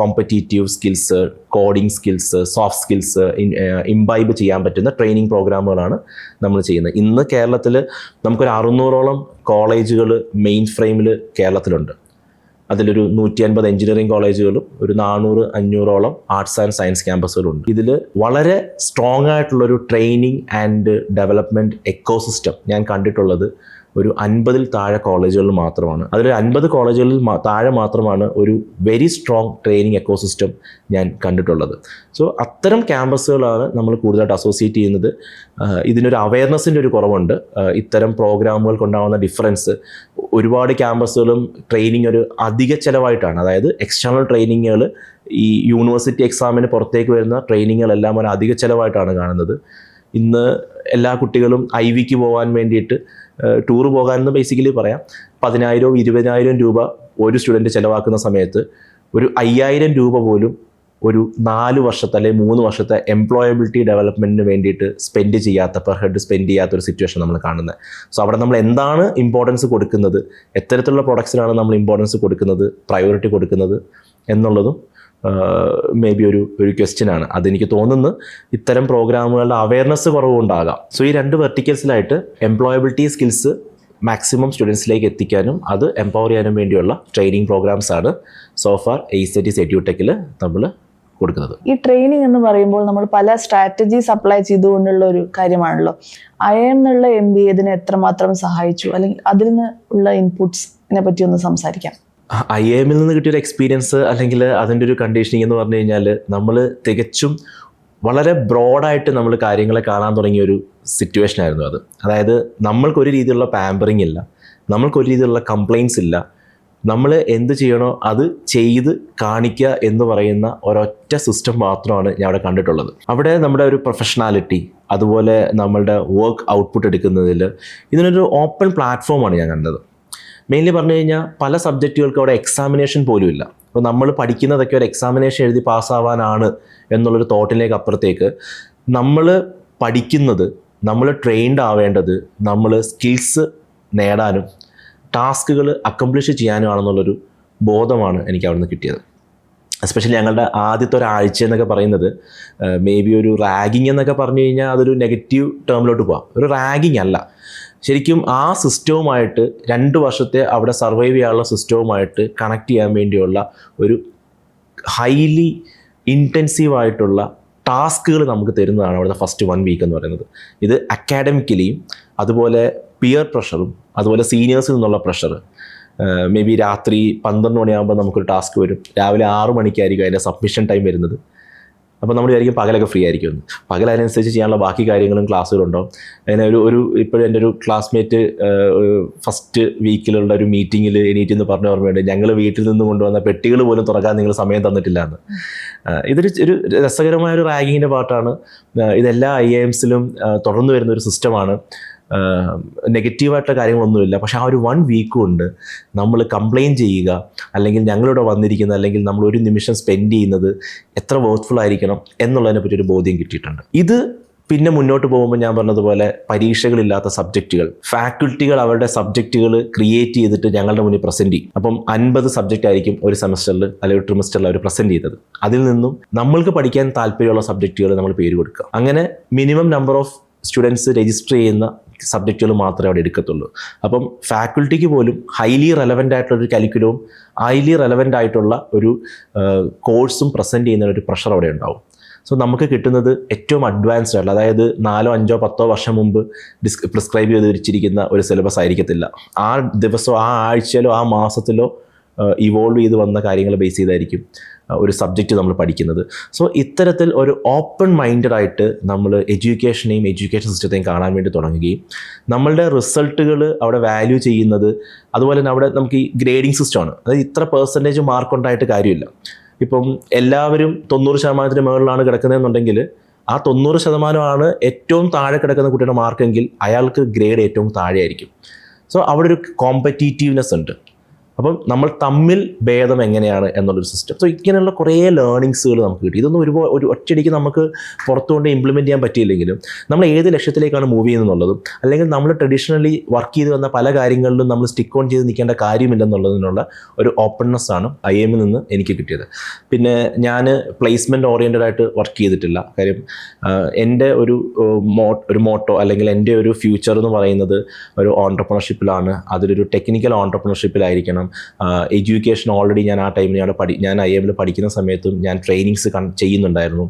competitive skills, coding skills, soft skills imbibe ചെയ്യാൻ പറ്റുന്ന ട്രെയിനിങ് പ്രോഗ്രാമുകളാണ് നമ്മൾ ചെയ്യുന്നത്. ഇന്ന് കേരളത്തിൽ നമുക്കൊരു 600ഓളം കോളേജുകൾ മെയിൻ ഫ്രെയിമിൽ കേരളത്തിലുണ്ട്. അതിലൊരു 150 എഞ്ചിനീയറിംഗ് കോളേജുകളും ഒരു 400-500ഓളം ആർട്സ് ആൻഡ് സയൻസ് ക്യാമ്പസുകളുണ്ട്. ഇതിൽ വളരെ സ്ട്രോങ് ആയിട്ടുള്ളൊരു ട്രെയിനിങ് ആൻഡ് ഡെവലപ്മെൻറ്റ് എക്കോസിസ്റ്റം ഞാൻ കണ്ടിട്ടുള്ളത് ഒരു 50-ൽ താഴെ കോളേജുകളിൽ മാത്രമാണ്. അതിൽ 50 കോളേജുകളിൽ താഴെ മാത്രമാണ് ഒരു വെരി സ്ട്രോങ് ട്രെയിനിങ് എക്കോസിസ്റ്റം ഞാൻ കണ്ടിട്ടുള്ളത്. സോ അത്തരം ക്യാമ്പസുകളാണ് നമ്മൾ കൂടുതലായിട്ട് അസോസിയേറ്റ് ചെയ്യുന്നത്. ഇതിനൊരു അവയർനെസ്സിൻ്റെ ഒരു കുറവുണ്ട്. ഇത്തരം പ്രോഗ്രാമുകൾക്കുണ്ടാകുന്ന ഡിഫറൻസ്, ഒരുപാട് ക്യാമ്പസുകളും ട്രെയിനിങ് ഒരു അധിക ചിലവായിട്ടാണ്, അതായത് എക്സ്റ്റേണൽ ട്രെയിനിങ്ങുകൾ, ഈ യൂണിവേഴ്സിറ്റി എക്സാമിന് പുറത്തേക്ക് വരുന്ന ട്രെയിനിങ്ങുകളെല്ലാം ഒരു അധിക ചിലവായിട്ടാണ് കാണുന്നത്. ഇന്ന് എല്ലാ കുട്ടികളും IVക്ക് പോകാൻ വേണ്ടിയിട്ട്, ടൂർ പോകാമെന്ന് ബേസിക്കലി പറയാം, 10,000-20,000 രൂപ ഒരു സ്റ്റുഡൻറ്റ് ചിലവാക്കുന്ന സമയത്ത് ഒരു 5,000 രൂപ പോലും ഒരു 4 വർഷത്തെ അല്ലെങ്കിൽ 3 വർഷത്തെ എംപ്ലോയബിലിറ്റി ഡെവലപ്മെൻറ്റിന് വേണ്ടിയിട്ട് പെർ ഹെഡ് സ്പെൻഡ് ചെയ്യാത്തൊരു സിറ്റുവേഷൻ നമ്മൾ കാണുന്നത്. സോ അവിടെ നമ്മൾ എന്താണ് ഇമ്പോർട്ടൻസ് കൊടുക്കുന്നത്, എത്തരത്തിലുള്ള പ്രൊഡക്ട്സിനാണ് നമ്മൾ ഇമ്പോർട്ടൻസ് കൊടുക്കുന്നത്, പ്രയോറിറ്റി കൊടുക്കുന്നത് എന്നുള്ളതും മേ ബി ഒരു ക്വസ്റ്റ്യനാണ്. അതെനിക്ക് തോന്നുന്നു ഇത്തരം പ്രോഗ്രാമുകളുടെ അവയർനെസ് കുറവുണ്ടാകാം. സോ ഈ 2 വെർട്ടിക്കൽസിലായിട്ട് എംപ്ലോയബിലിറ്റി സ്കിൽസ് മാക്സിമം സ്റ്റുഡൻസിലേക്ക് എത്തിക്കാനും അത് എംപവർ ചെയ്യാനും വേണ്ടിയുള്ള ട്രെയിനിങ് പ്രോഗ്രാംസാണ് സോഫാർ എയ്സ്തെറ്റിക്സ് എഡ്യൂടെക്കിൽ നമ്മൾ കൊടുക്കുന്നത്. ഈ ട്രെയിനിങ് എന്ന് പറയുമ്പോൾ നമ്മൾ പല സ്ട്രാറ്റജീസ് അപ്ലൈ ചെയ്തുകൊണ്ടുള്ള ഒരു കാര്യമാണല്ലോ. IIM എന്നുള്ള MBA ഇതിനെ എത്രമാത്രം സഹായിച്ചു, അല്ലെങ്കിൽ അതിൽ നിന്ന് ഉള്ള ഇൻപുട്സിനെ പറ്റി ഒന്ന് സംസാരിക്കാം. IIMൽ നിന്ന് കിട്ടിയൊരു എക്സ്പീരിയൻസ് അല്ലെങ്കിൽ അതിൻ്റെ ഒരു കണ്ടീഷനിങ് എന്ന് പറഞ്ഞു കഴിഞ്ഞാൽ, നമ്മൾ തികച്ചും വളരെ ബ്രോഡായിട്ട് നമ്മൾ കാര്യങ്ങളെ കാണാൻ തുടങ്ങിയൊരു സിറ്റുവേഷൻ ആയിരുന്നു അത്. അതായത് നമ്മൾക്കൊരു രീതിയിലുള്ള പാമ്പറിങ് ഇല്ല, നമ്മൾക്കൊരു രീതിയിലുള്ള കംപ്ലയിൻസ് ഇല്ല, നമ്മൾ എന്ത് ചെയ്യണോ അത് ചെയ്ത് കാണിക്കുക എന്ന് പറയുന്ന ഒരൊറ്റ സിസ്റ്റം മാത്രമാണ് ഞാൻ അവിടെ കണ്ടിട്ടുള്ളത്. അവിടെ നമ്മുടെ ഒരു പ്രൊഫഷണാലിറ്റി, അതുപോലെ നമ്മളുടെ വർക്ക് ഔട്ട്പുട്ട് എടുക്കുന്നതിൽ ഇതിനൊരു ഓപ്പൺ പ്ലാറ്റ്ഫോമാണ് ഞാൻ കണ്ടത്. മെയിൻലി പറഞ്ഞു കഴിഞ്ഞാൽ പല സബ്ജക്റ്റുകൾക്ക് അവിടെ എക്സാമിനേഷൻ പോലും ഇല്ല. അപ്പോൾ നമ്മൾ പഠിക്കുന്നതൊക്കെ ഒരു എക്സാമിനേഷൻ എഴുതി പാസ്സാവാനാണ് എന്നുള്ളൊരു തോട്ടിലേക്ക് അപ്പുറത്തേക്ക് നമ്മൾ പഠിക്കുന്നത്, നമ്മൾ ട്രെയിൻഡ് ആവേണ്ടത്, നമ്മൾ സ്കിൽസ് നേടാനും ടാസ്കുകൾ അക്കംപ്ലിഷ് ചെയ്യാനുമാണെന്നുള്ളൊരു ബോധമാണ് എനിക്ക് അവിടെ നിന്ന് കിട്ടിയത്. എസ്പെഷ്യലി ഞങ്ങളുടെ ആദ്യത്തെ ഒരാഴ്ച എന്നൊക്കെ പറയുന്നത് മേ ബി ഒരു റാഗിങ് എന്നൊക്കെ പറഞ്ഞു കഴിഞ്ഞാൽ അതൊരു നെഗറ്റീവ് ടേമിലോട്ട് പോകാം. ഒരു റാഗിങ് അല്ല, ശരിക്കും ആ സിസ്റ്റവുമായിട്ട് 2 വർഷത്തെ അവിടെ സർവൈവ് ചെയ്യാനുള്ള സിസ്റ്റവുമായിട്ട് കണക്ട് ചെയ്യാൻ വേണ്ടിയുള്ള ഒരു ഹൈലി ഇൻറ്റൻസീവായിട്ടുള്ള ടാസ്കുകൾ നമുക്ക് തരുന്നതാണ് അവിടുത്തെ ഫസ്റ്റ് 1 വീക്ക് എന്ന് പറയുന്നത്. ഇത് അക്കാഡമിക്കലിയും അതുപോലെ പിയർ പ്രഷറും അതുപോലെ സീനിയേഴ്സിൽ നിന്നുള്ള പ്രഷർ. മേ ബി രാത്രി 12 മണിയാകുമ്പോൾ നമുക്കൊരു ടാസ്ക് വരും, രാവിലെ 6 മണിക്കായിരിക്കും അതിൻ്റെ സബ്മിഷൻ ടൈം വരുന്നത്. അപ്പോൾ നമ്മൾ വിചാരിക്കും പകലൊക്കെ ഫ്രീ ആയിരിക്കും. പകൽ അതിനനുസരിച്ച് ചെയ്യാനുള്ള ബാക്കി കാര്യങ്ങളും ക്ലാസ്സുകളും ഉണ്ടാവും. അങ്ങനെ ഇപ്പോഴും എൻ്റെ ഒരു ക്ലാസ്മേറ്റ് ഫസ്റ്റ് വീക്കിലുള്ള ഒരു മീറ്റിങ്ങിൽ എണീറ്റ് എന്ന് പറഞ്ഞ ഓർമ്മയുണ്ട്, ഞങ്ങൾ വീട്ടിൽ നിന്ന് കൊണ്ടുവന്ന പെട്ടികൾ പോലും തുറക്കാൻ നിങ്ങൾ സമയം തന്നിട്ടില്ല എന്ന്. ഇതൊരു രസകരമായ ഒരു റാഗിങ്ങിൻ്റെ പാർട്ടാണ്. ഇതെല്ലാ IIMസിലും തുടർന്ന് വരുന്ന ഒരു സിസ്റ്റമാണ്. നെഗറ്റീവായിട്ടുള്ള കാര്യങ്ങളൊന്നുമില്ല. പക്ഷെ ആ ഒരു 1 വീക്ക് കൊണ്ട് നമ്മൾ കംപ്ലയിൻറ്റ് ചെയ്യുക, അല്ലെങ്കിൽ ഞങ്ങളിവിടെ വന്നിരിക്കുന്നത്, അല്ലെങ്കിൽ നമ്മൾ ഒരു നിമിഷം സ്പെൻഡ് ചെയ്യുന്നത് എത്ര വർത്ത്ഫുൾ ആയിരിക്കണം എന്നുള്ളതിനെ പറ്റി ഒരു ബോധ്യം കിട്ടിയിട്ടുണ്ട്. ഇത് പിന്നെ മുന്നോട്ട് പോകുമ്പോൾ ഞാൻ പറഞ്ഞതുപോലെ പരീക്ഷകളില്ലാത്ത സബ്ജക്റ്റുകൾ, ഫാക്കൽറ്റികൾ അവരുടെ സബ്ജക്റ്റുകൾ ക്രിയേറ്റ് ചെയ്തിട്ട് ഞങ്ങളുടെ മുന്നിൽ പ്രസൻറ്റ് ചെയ്യും. അപ്പം 50 സബ്ജക്റ്റ് ആയിരിക്കും ഒരു സെമസ്റ്ററിൽ അല്ലെങ്കിൽ ഒരു ട്രിമസ്റ്ററിൽ അവർ പ്രസൻറ്റ് ചെയ്തത്. അതിൽ നിന്നും നമ്മൾക്ക് പഠിക്കാൻ താല്പര്യമുള്ള സബ്ജക്റ്റുകൾ നമ്മൾ പേര് കൊടുക്കുക. അങ്ങനെ minimum number of students register ചെയ്യുന്ന സബ്ജക്റ്റുകൾ മാത്രമേ അവിടെ എടുക്കത്തുള്ളൂ. അപ്പം ഫാക്കൽറ്റിക്ക് പോലും ഹൈലി റെലവൻ്റ് ആയിട്ടുള്ള ഒരു കരിക്കുലവും ഹൈലി റെലവൻ്റ് ആയിട്ടുള്ള ഒരു കോഴ്സും പ്രസൻറ്റ് ചെയ്യുന്ന ഒരു പ്രഷർ അവിടെ ഉണ്ടാവും. സോ നമുക്ക് കിട്ടുന്നത് ഏറ്റവും അഡ്വാൻസ്ഡ് ആയിട്ടുള്ള, അതായത് 4, 5, 10 വർഷം മുമ്പ് പ്രിസ്ക്രൈബ് ചെയ്ത് വെച്ചിരിക്കുന്ന ഒരു സിലബസ് ആയിരിക്കത്തില്ല. ആ ദിവസമോ ആ ആഴ്ചയിലോ ആ മാസത്തിലോ ഇവോൾവ് ചെയ്ത് വന്ന കാര്യങ്ങൾ ബേസ് ചെയ്തായിരിക്കും ഒരു സബ്ജക്റ്റ് നമ്മൾ പഠിക്കുന്നത്. സോ ഇത്തരത്തിൽ ഒരു ഓപ്പൺ മൈൻഡഡ് ആയിട്ട് നമ്മൾ എഡ്യൂക്കേഷനെയും എഡ്യൂക്കേഷൻ സിസ്റ്റത്തെയും കാണാൻ വേണ്ടി തുടങ്ങുകയും നമ്മളുടെ റിസൾട്ടുകൾ അവിടെ വാല്യൂ ചെയ്യുന്നത്, അതുപോലെ തന്നെ അവിടെ നമുക്ക് ഈ ഗ്രേഡിംഗ് സിസ്റ്റമാണ്. അതായത് ഇത്ര പെർസെൻറ്റേജ് മാർക്ക് ഉണ്ടായിട്ട് കാര്യമില്ല. ഇപ്പം എല്ലാവരും 90% മുകളിലാണ് കിടക്കുന്നതെന്നുണ്ടെങ്കിൽ ആ 90% ഏറ്റവും താഴെ കിടക്കുന്ന കുട്ടിയുടെ മാർക്കെങ്കിൽ അയാൾക്ക് ഗ്രേഡ് ഏറ്റവും താഴെ ആയിരിക്കും. സോ അവിടെ ഒരു കോമ്പറ്റീറ്റീവ്നെസ് ഉണ്ട്. അപ്പം നമ്മൾ തമ്മിൽ ഭേദം എങ്ങനെയാണ് എന്നുള്ളൊരു സിസ്റ്റം. സോ ഇങ്ങനെയുള്ള കുറേ ലേണിങ്സുകൾ നമുക്ക് കിട്ടി. ഇതൊന്നും ഒരു ഒറ്റയടിക്ക് നമുക്ക് പുറത്തുകൊണ്ട് ഇംപ്ലിമെൻറ്റ് ചെയ്യാൻ പറ്റിയില്ലെങ്കിലും നമ്മൾ ഏത് ലക്ഷ്യത്തിലേക്കാണ് മൂവ് ചെയ്യുന്നതെന്നുള്ളതും, അല്ലെങ്കിൽ നമ്മൾ ട്രഡീഷണലി വർക്ക് ചെയ്ത് വന്ന പല കാര്യങ്ങളിലും നമ്മൾ സ്റ്റിക്ക് ഓൺ ചെയ്ത് നിൽക്കേണ്ട കാര്യമില്ലെന്നുള്ളതിനുള്ള ഒരു ഓപ്പൺനെസ് ആണ് IIMൽ നിന്ന് എനിക്ക് കിട്ടിയത്. പിന്നെ ഞാൻ പ്ലേസ്മെൻറ്റ് ഓറിയൻറ്റഡ് ആയിട്ട് വർക്ക് ചെയ്തിട്ടില്ല. കാര്യം എൻ്റെ ഒരു മോട്ടോ അല്ലെങ്കിൽ എൻ്റെ ഒരു ഫ്യൂച്ചർ എന്ന് പറയുന്നത് ഒരു ഓൺട്രപ്രണർഷിപ്പിലാണ്. അതിലൊരു ടെക്നിക്കൽ ഓൺട്രപ്രണർഷിപ്പിലായിരിക്കണം. എഡ്യൂക്കേഷൻ ഓൾറെഡി ഞാൻ ആ ടൈമിൽ ഞാൻ IIMൽ പഠിക്കുന്ന സമയത്തും ഞാൻ ട്രെയിനിങ്സ് ചെയ്യുന്നുണ്ടായിരുന്നു.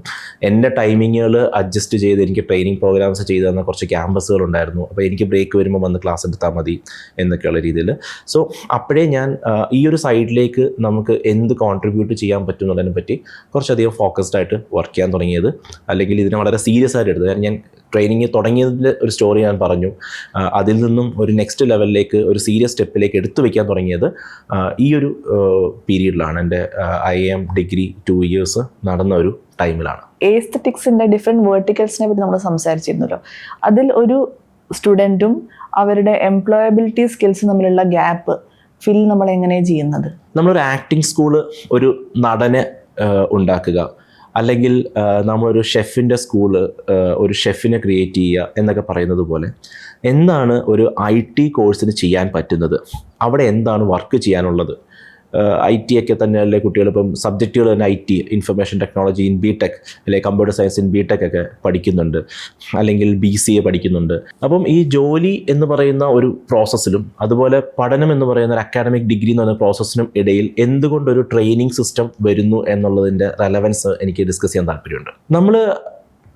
എൻ്റെ ടൈമിങ്ങുകൾ അഡ്ജസ്റ്റ് ചെയ്ത് എനിക്ക് ട്രെയിനിങ് പ്രോഗ്രാംസ് ചെയ്തു തന്ന കുറച്ച് ക്യാമ്പസുകൾ ഉണ്ടായിരുന്നു. അപ്പോൾ എനിക്ക് ബ്രേക്ക് വരുമ്പോൾ വന്ന് ക്ലാസ് എടുത്താൽ മതി എന്നൊക്കെയുള്ള രീതിയിൽ. സോ അപ്പോഴേ ഞാൻ ഈ ഒരു സൈഡിലേക്ക് നമുക്ക് എന്ത് കോൺട്രിബ്യൂട്ട് ചെയ്യാൻ പറ്റും എന്നുള്ളതിനെ പറ്റി കുറച്ചധികം ഫോക്കസ്ഡ് ആയിട്ട് വർക്ക് ചെയ്യാൻ തുടങ്ങിയത്, അല്ലെങ്കിൽ ഇതിനെ വളരെ സീരിയസ് ആയിട്ട് എടുത്തത്. ഞാൻ ട്രെയിനിങ് തുടങ്ങിയതിൻ്റെ ഒരു സ്റ്റോറി ഞാൻ പറഞ്ഞു. അതിൽ നിന്നും ഒരു നെക്സ്റ്റ് ലെവലിലേക്ക്, ഒരു സീരിയസ് സ്റ്റെപ്പിലേക്ക് എടുത്തു വയ്ക്കാൻ തുടങ്ങിയത് ഈ ഒരു പീരീഡിലാണ്. എൻ്റെ IIM ഡിഗ്രി 2 ഇയേഴ്സ് നടന്ന ഒരു ടൈമിലാണ്. എസ്തെറ്റിക്സിൻ്റെ ഡിഫറെൻറ്റ് വേർട്ടിക്കൽസിനെ പറ്റി നമ്മൾ സംസാരിച്ചിരുന്നല്ലോ. അതിൽ ഒരു സ്റ്റുഡൻറ്റും അവരുടെ എംപ്ലോയബിലിറ്റി സ്കിൽസും തമ്മിലുള്ള ഗ്യാപ്പ് ഫിൽ നമ്മൾ എങ്ങനെയാണ് ചെയ്യുന്നത്? നമ്മളൊരു ആക്ടിങ് സ്കൂള്, ഒരു നടനെ ഉണ്ടാക്കുക, അല്ലെങ്കിൽ നമ്മളൊരു ഷെഫിൻ്റെ സ്കൂള്, ഒരു ഷെഫിനെ ക്രിയേറ്റ് ചെയ്യുക എന്നൊക്കെ പറയുന്നത് പോലെ എന്താണ് ഒരു IT കോഴ്സിന് ചെയ്യാൻ പറ്റുന്നത്, അവിടെ എന്താണ് വർക്ക് ചെയ്യാനുള്ളത്. IT ഒക്കെ തന്നെയല്ലേ കുട്ടികൾ ഇപ്പം സബ്ജക്റ്റുകൾ തന്നെ IT, information technology in BTech, അല്ലെങ്കിൽ കമ്പ്യൂട്ടർ സയൻസ് ഇൻ BTech ഒക്കെ പഠിക്കുന്നുണ്ട്, അല്ലെങ്കിൽ BCA പഠിക്കുന്നുണ്ട്. അപ്പം ഈ ജോലി എന്ന് പറയുന്ന ഒരു പ്രോസസ്സിലും അതുപോലെ പഠനം എന്ന് പറയുന്ന ഒരു അക്കാഡമിക് ഡിഗ്രി എന്ന് പറയുന്ന പ്രോസസ്സിനും ഇടയിൽ എന്തുകൊണ്ടൊരു ട്രെയിനിങ് സിസ്റ്റം വരുന്നു എന്നുള്ളതിൻ്റെ റെലവൻസ് എനിക്ക് ഡിസ്കസ് ചെയ്യാൻ താല്പര്യമുണ്ട്. നമ്മൾ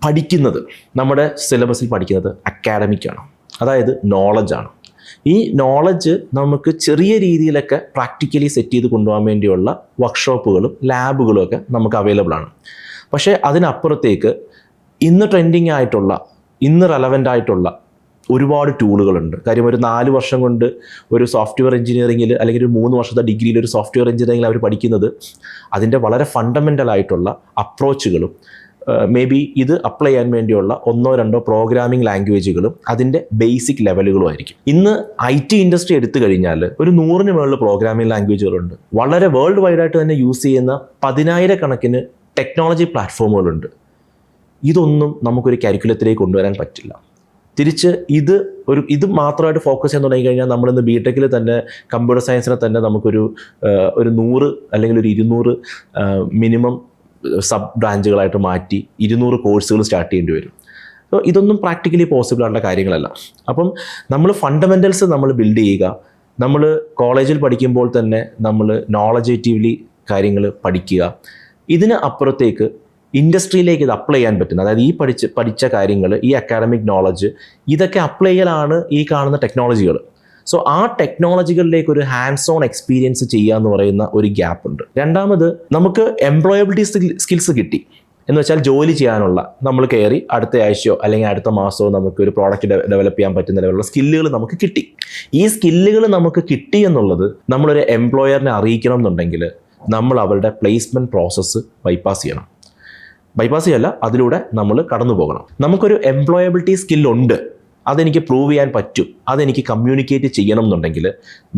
പഠിക്കുന്നത്, നമ്മുടെ സിലബസിൽ പഠിക്കുന്നത് അക്കാഡമിക്കാണ്, അതായത് നോളജാണ്. ഈ നോളജ് നമുക്ക് ചെറിയ രീതിയിലൊക്കെ പ്രാക്ടിക്കലി സെറ്റ് ചെയ്ത് കൊണ്ടുപോകാൻ വേണ്ടിയുള്ള വർക്ക്ഷോപ്പുകളും ലാബുകളും ഒക്കെ നമുക്ക് അവൈലബിൾ ആണ്. പക്ഷേ അതിനപ്പുറത്തേക്ക് ഇന്ന് ട്രെൻഡിങ് ആയിട്ടുള്ള, ഇന്ന് റെലവൻ്റ് ആയിട്ടുള്ള ഒരുപാട് ടൂളുകളുണ്ട്. കാര്യം ഒരു 4 വർഷം കൊണ്ട് ഒരു സോഫ്റ്റ്വെയർ എഞ്ചിനീയറിങ്ങിൽ, അല്ലെങ്കിൽ ഒരു 3 വർഷത്തെ ഡിഗ്രിയിൽ ഒരു സോഫ്റ്റ്വെയർ എഞ്ചിനീയറിങ്ങിൽ അവർ പഠിക്കുന്നത് അതിൻ്റെ വളരെ ഫണ്ടമെൻ്റൽ ആയിട്ടുള്ള അപ്രോച്ചുകളും, മേ ബി ഇത് അപ്ലൈ ചെയ്യാൻ വേണ്ടിയുള്ള 1-2 പ്രോഗ്രാമിംഗ് ലാംഗ്വേജുകളും അതിൻ്റെ ബേസിക് ലെവലുകളും ആയിരിക്കും. ഇന്ന് IT ഇൻഡസ്ട്രി എടുത്തു കഴിഞ്ഞാൽ ഒരു 100-ന് മുകളിൽ പ്രോഗ്രാമിംഗ് ലാംഗ്വേജുകളുണ്ട്. വളരെ വേൾഡ് വൈഡായിട്ട് തന്നെ യൂസ് ചെയ്യുന്ന 10,000-കണക്കിന് ടെക്നോളജി പ്ലാറ്റ്ഫോമുകളുണ്ട്. ഇതൊന്നും നമുക്കൊരു കരിക്കുലത്തിലേക്ക് കൊണ്ടുവരാൻ പറ്റില്ല. തിരിച്ച് ഇത് മാത്രമായിട്ട് ഫോക്കസ് ചെയ്യാൻ തുടങ്ങി കഴിഞ്ഞാൽ നമ്മളിന്ന് ബിടെക്കിൽ തന്നെ കമ്പ്യൂട്ടർ സയൻസിനെ തന്നെ നമുക്കൊരു 100 അല്ലെങ്കിൽ ഒരു 200 മിനിമം സബ് ബ്രാഞ്ചുകളായിട്ട് മാറ്റി 200 കോഴ്സുകൾ സ്റ്റാർട്ട് ചെയ്യേണ്ടി വരും. അപ്പോൾ ഇതൊന്നും പ്രാക്ടിക്കലി പോസിബിൾ ആയിട്ടുള്ള കാര്യങ്ങളല്ല. അപ്പം നമ്മൾ ഫണ്ടമെൻ്റൽസ് നമ്മൾ ബിൽഡ് ചെയ്യുക. നമ്മൾ കോളേജിൽ പഠിക്കുമ്പോൾ തന്നെ നമ്മൾ നോളജേറ്റീവ്ലി കാര്യങ്ങൾ പഠിക്കുക. ഇതിന് അപ്പുറത്തേക്ക് ഇൻഡസ്ട്രിയിലേക്ക് ഇത് അപ്ലൈ ചെയ്യാൻ പറ്റുന്ന, അതായത് ഈ പഠിച്ച കാര്യങ്ങൾ, ഈ അക്കാഡമിക് നോളജ്, ഇതൊക്കെ അപ്ലൈ ചെയ്യലാണ് ഈ കാണുന്ന ടെക്നോളജികൾ. സോ ആ ടെക്നോളജികളിലേക്ക് ഒരു ഹാൻഡ്സ് ഓൺ എക്സ്പീരിയൻസ് ചെയ്യുക എന്ന് പറയുന്ന ഒരു ഗ്യാപ്പ് ഉണ്ട്. രണ്ടാമത്, നമുക്ക് എംപ്ലോയബിലിറ്റി സ്കിൽസ് കിട്ടി എന്ന് വെച്ചാൽ ജോലി ചെയ്യാനുള്ള, നമ്മൾ കയറി അടുത്ത ആഴ്ചയോ അല്ലെങ്കിൽ അടുത്ത മാസമോ നമുക്ക് ഒരു പ്രോഡക്റ്റ് ഡെവലപ്പ് ചെയ്യാൻ പറ്റുന്ന ലെവലുള്ള സ്കില്ലുകൾ നമുക്ക് കിട്ടി. ഈ സ്കില്ലുകൾ നമുക്ക് കിട്ടി എന്നുള്ളത് നമ്മളൊരു എംപ്ലോയറിനെ അറിയിക്കണം എന്നുണ്ടെങ്കിൽ നമ്മൾ അവരുടെ പ്ലേസ്മെൻറ്റ് പ്രോസസ്സ് ബൈപ്പാസ് ചെയ്യണം. ബൈപ്പാസ് ചെയ്യല്ല, അതിലൂടെ നമ്മൾ കടന്നു പോകണം. നമുക്കൊരു എംപ്ലോയബിലിറ്റി സ്കില്ലുണ്ട്, അതെനിക്ക് പ്രൂവ് ചെയ്യാൻ പറ്റും, അതെനിക്ക് കമ്മ്യൂണിക്കേറ്റ് ചെയ്യണം എന്നുണ്ടെങ്കിൽ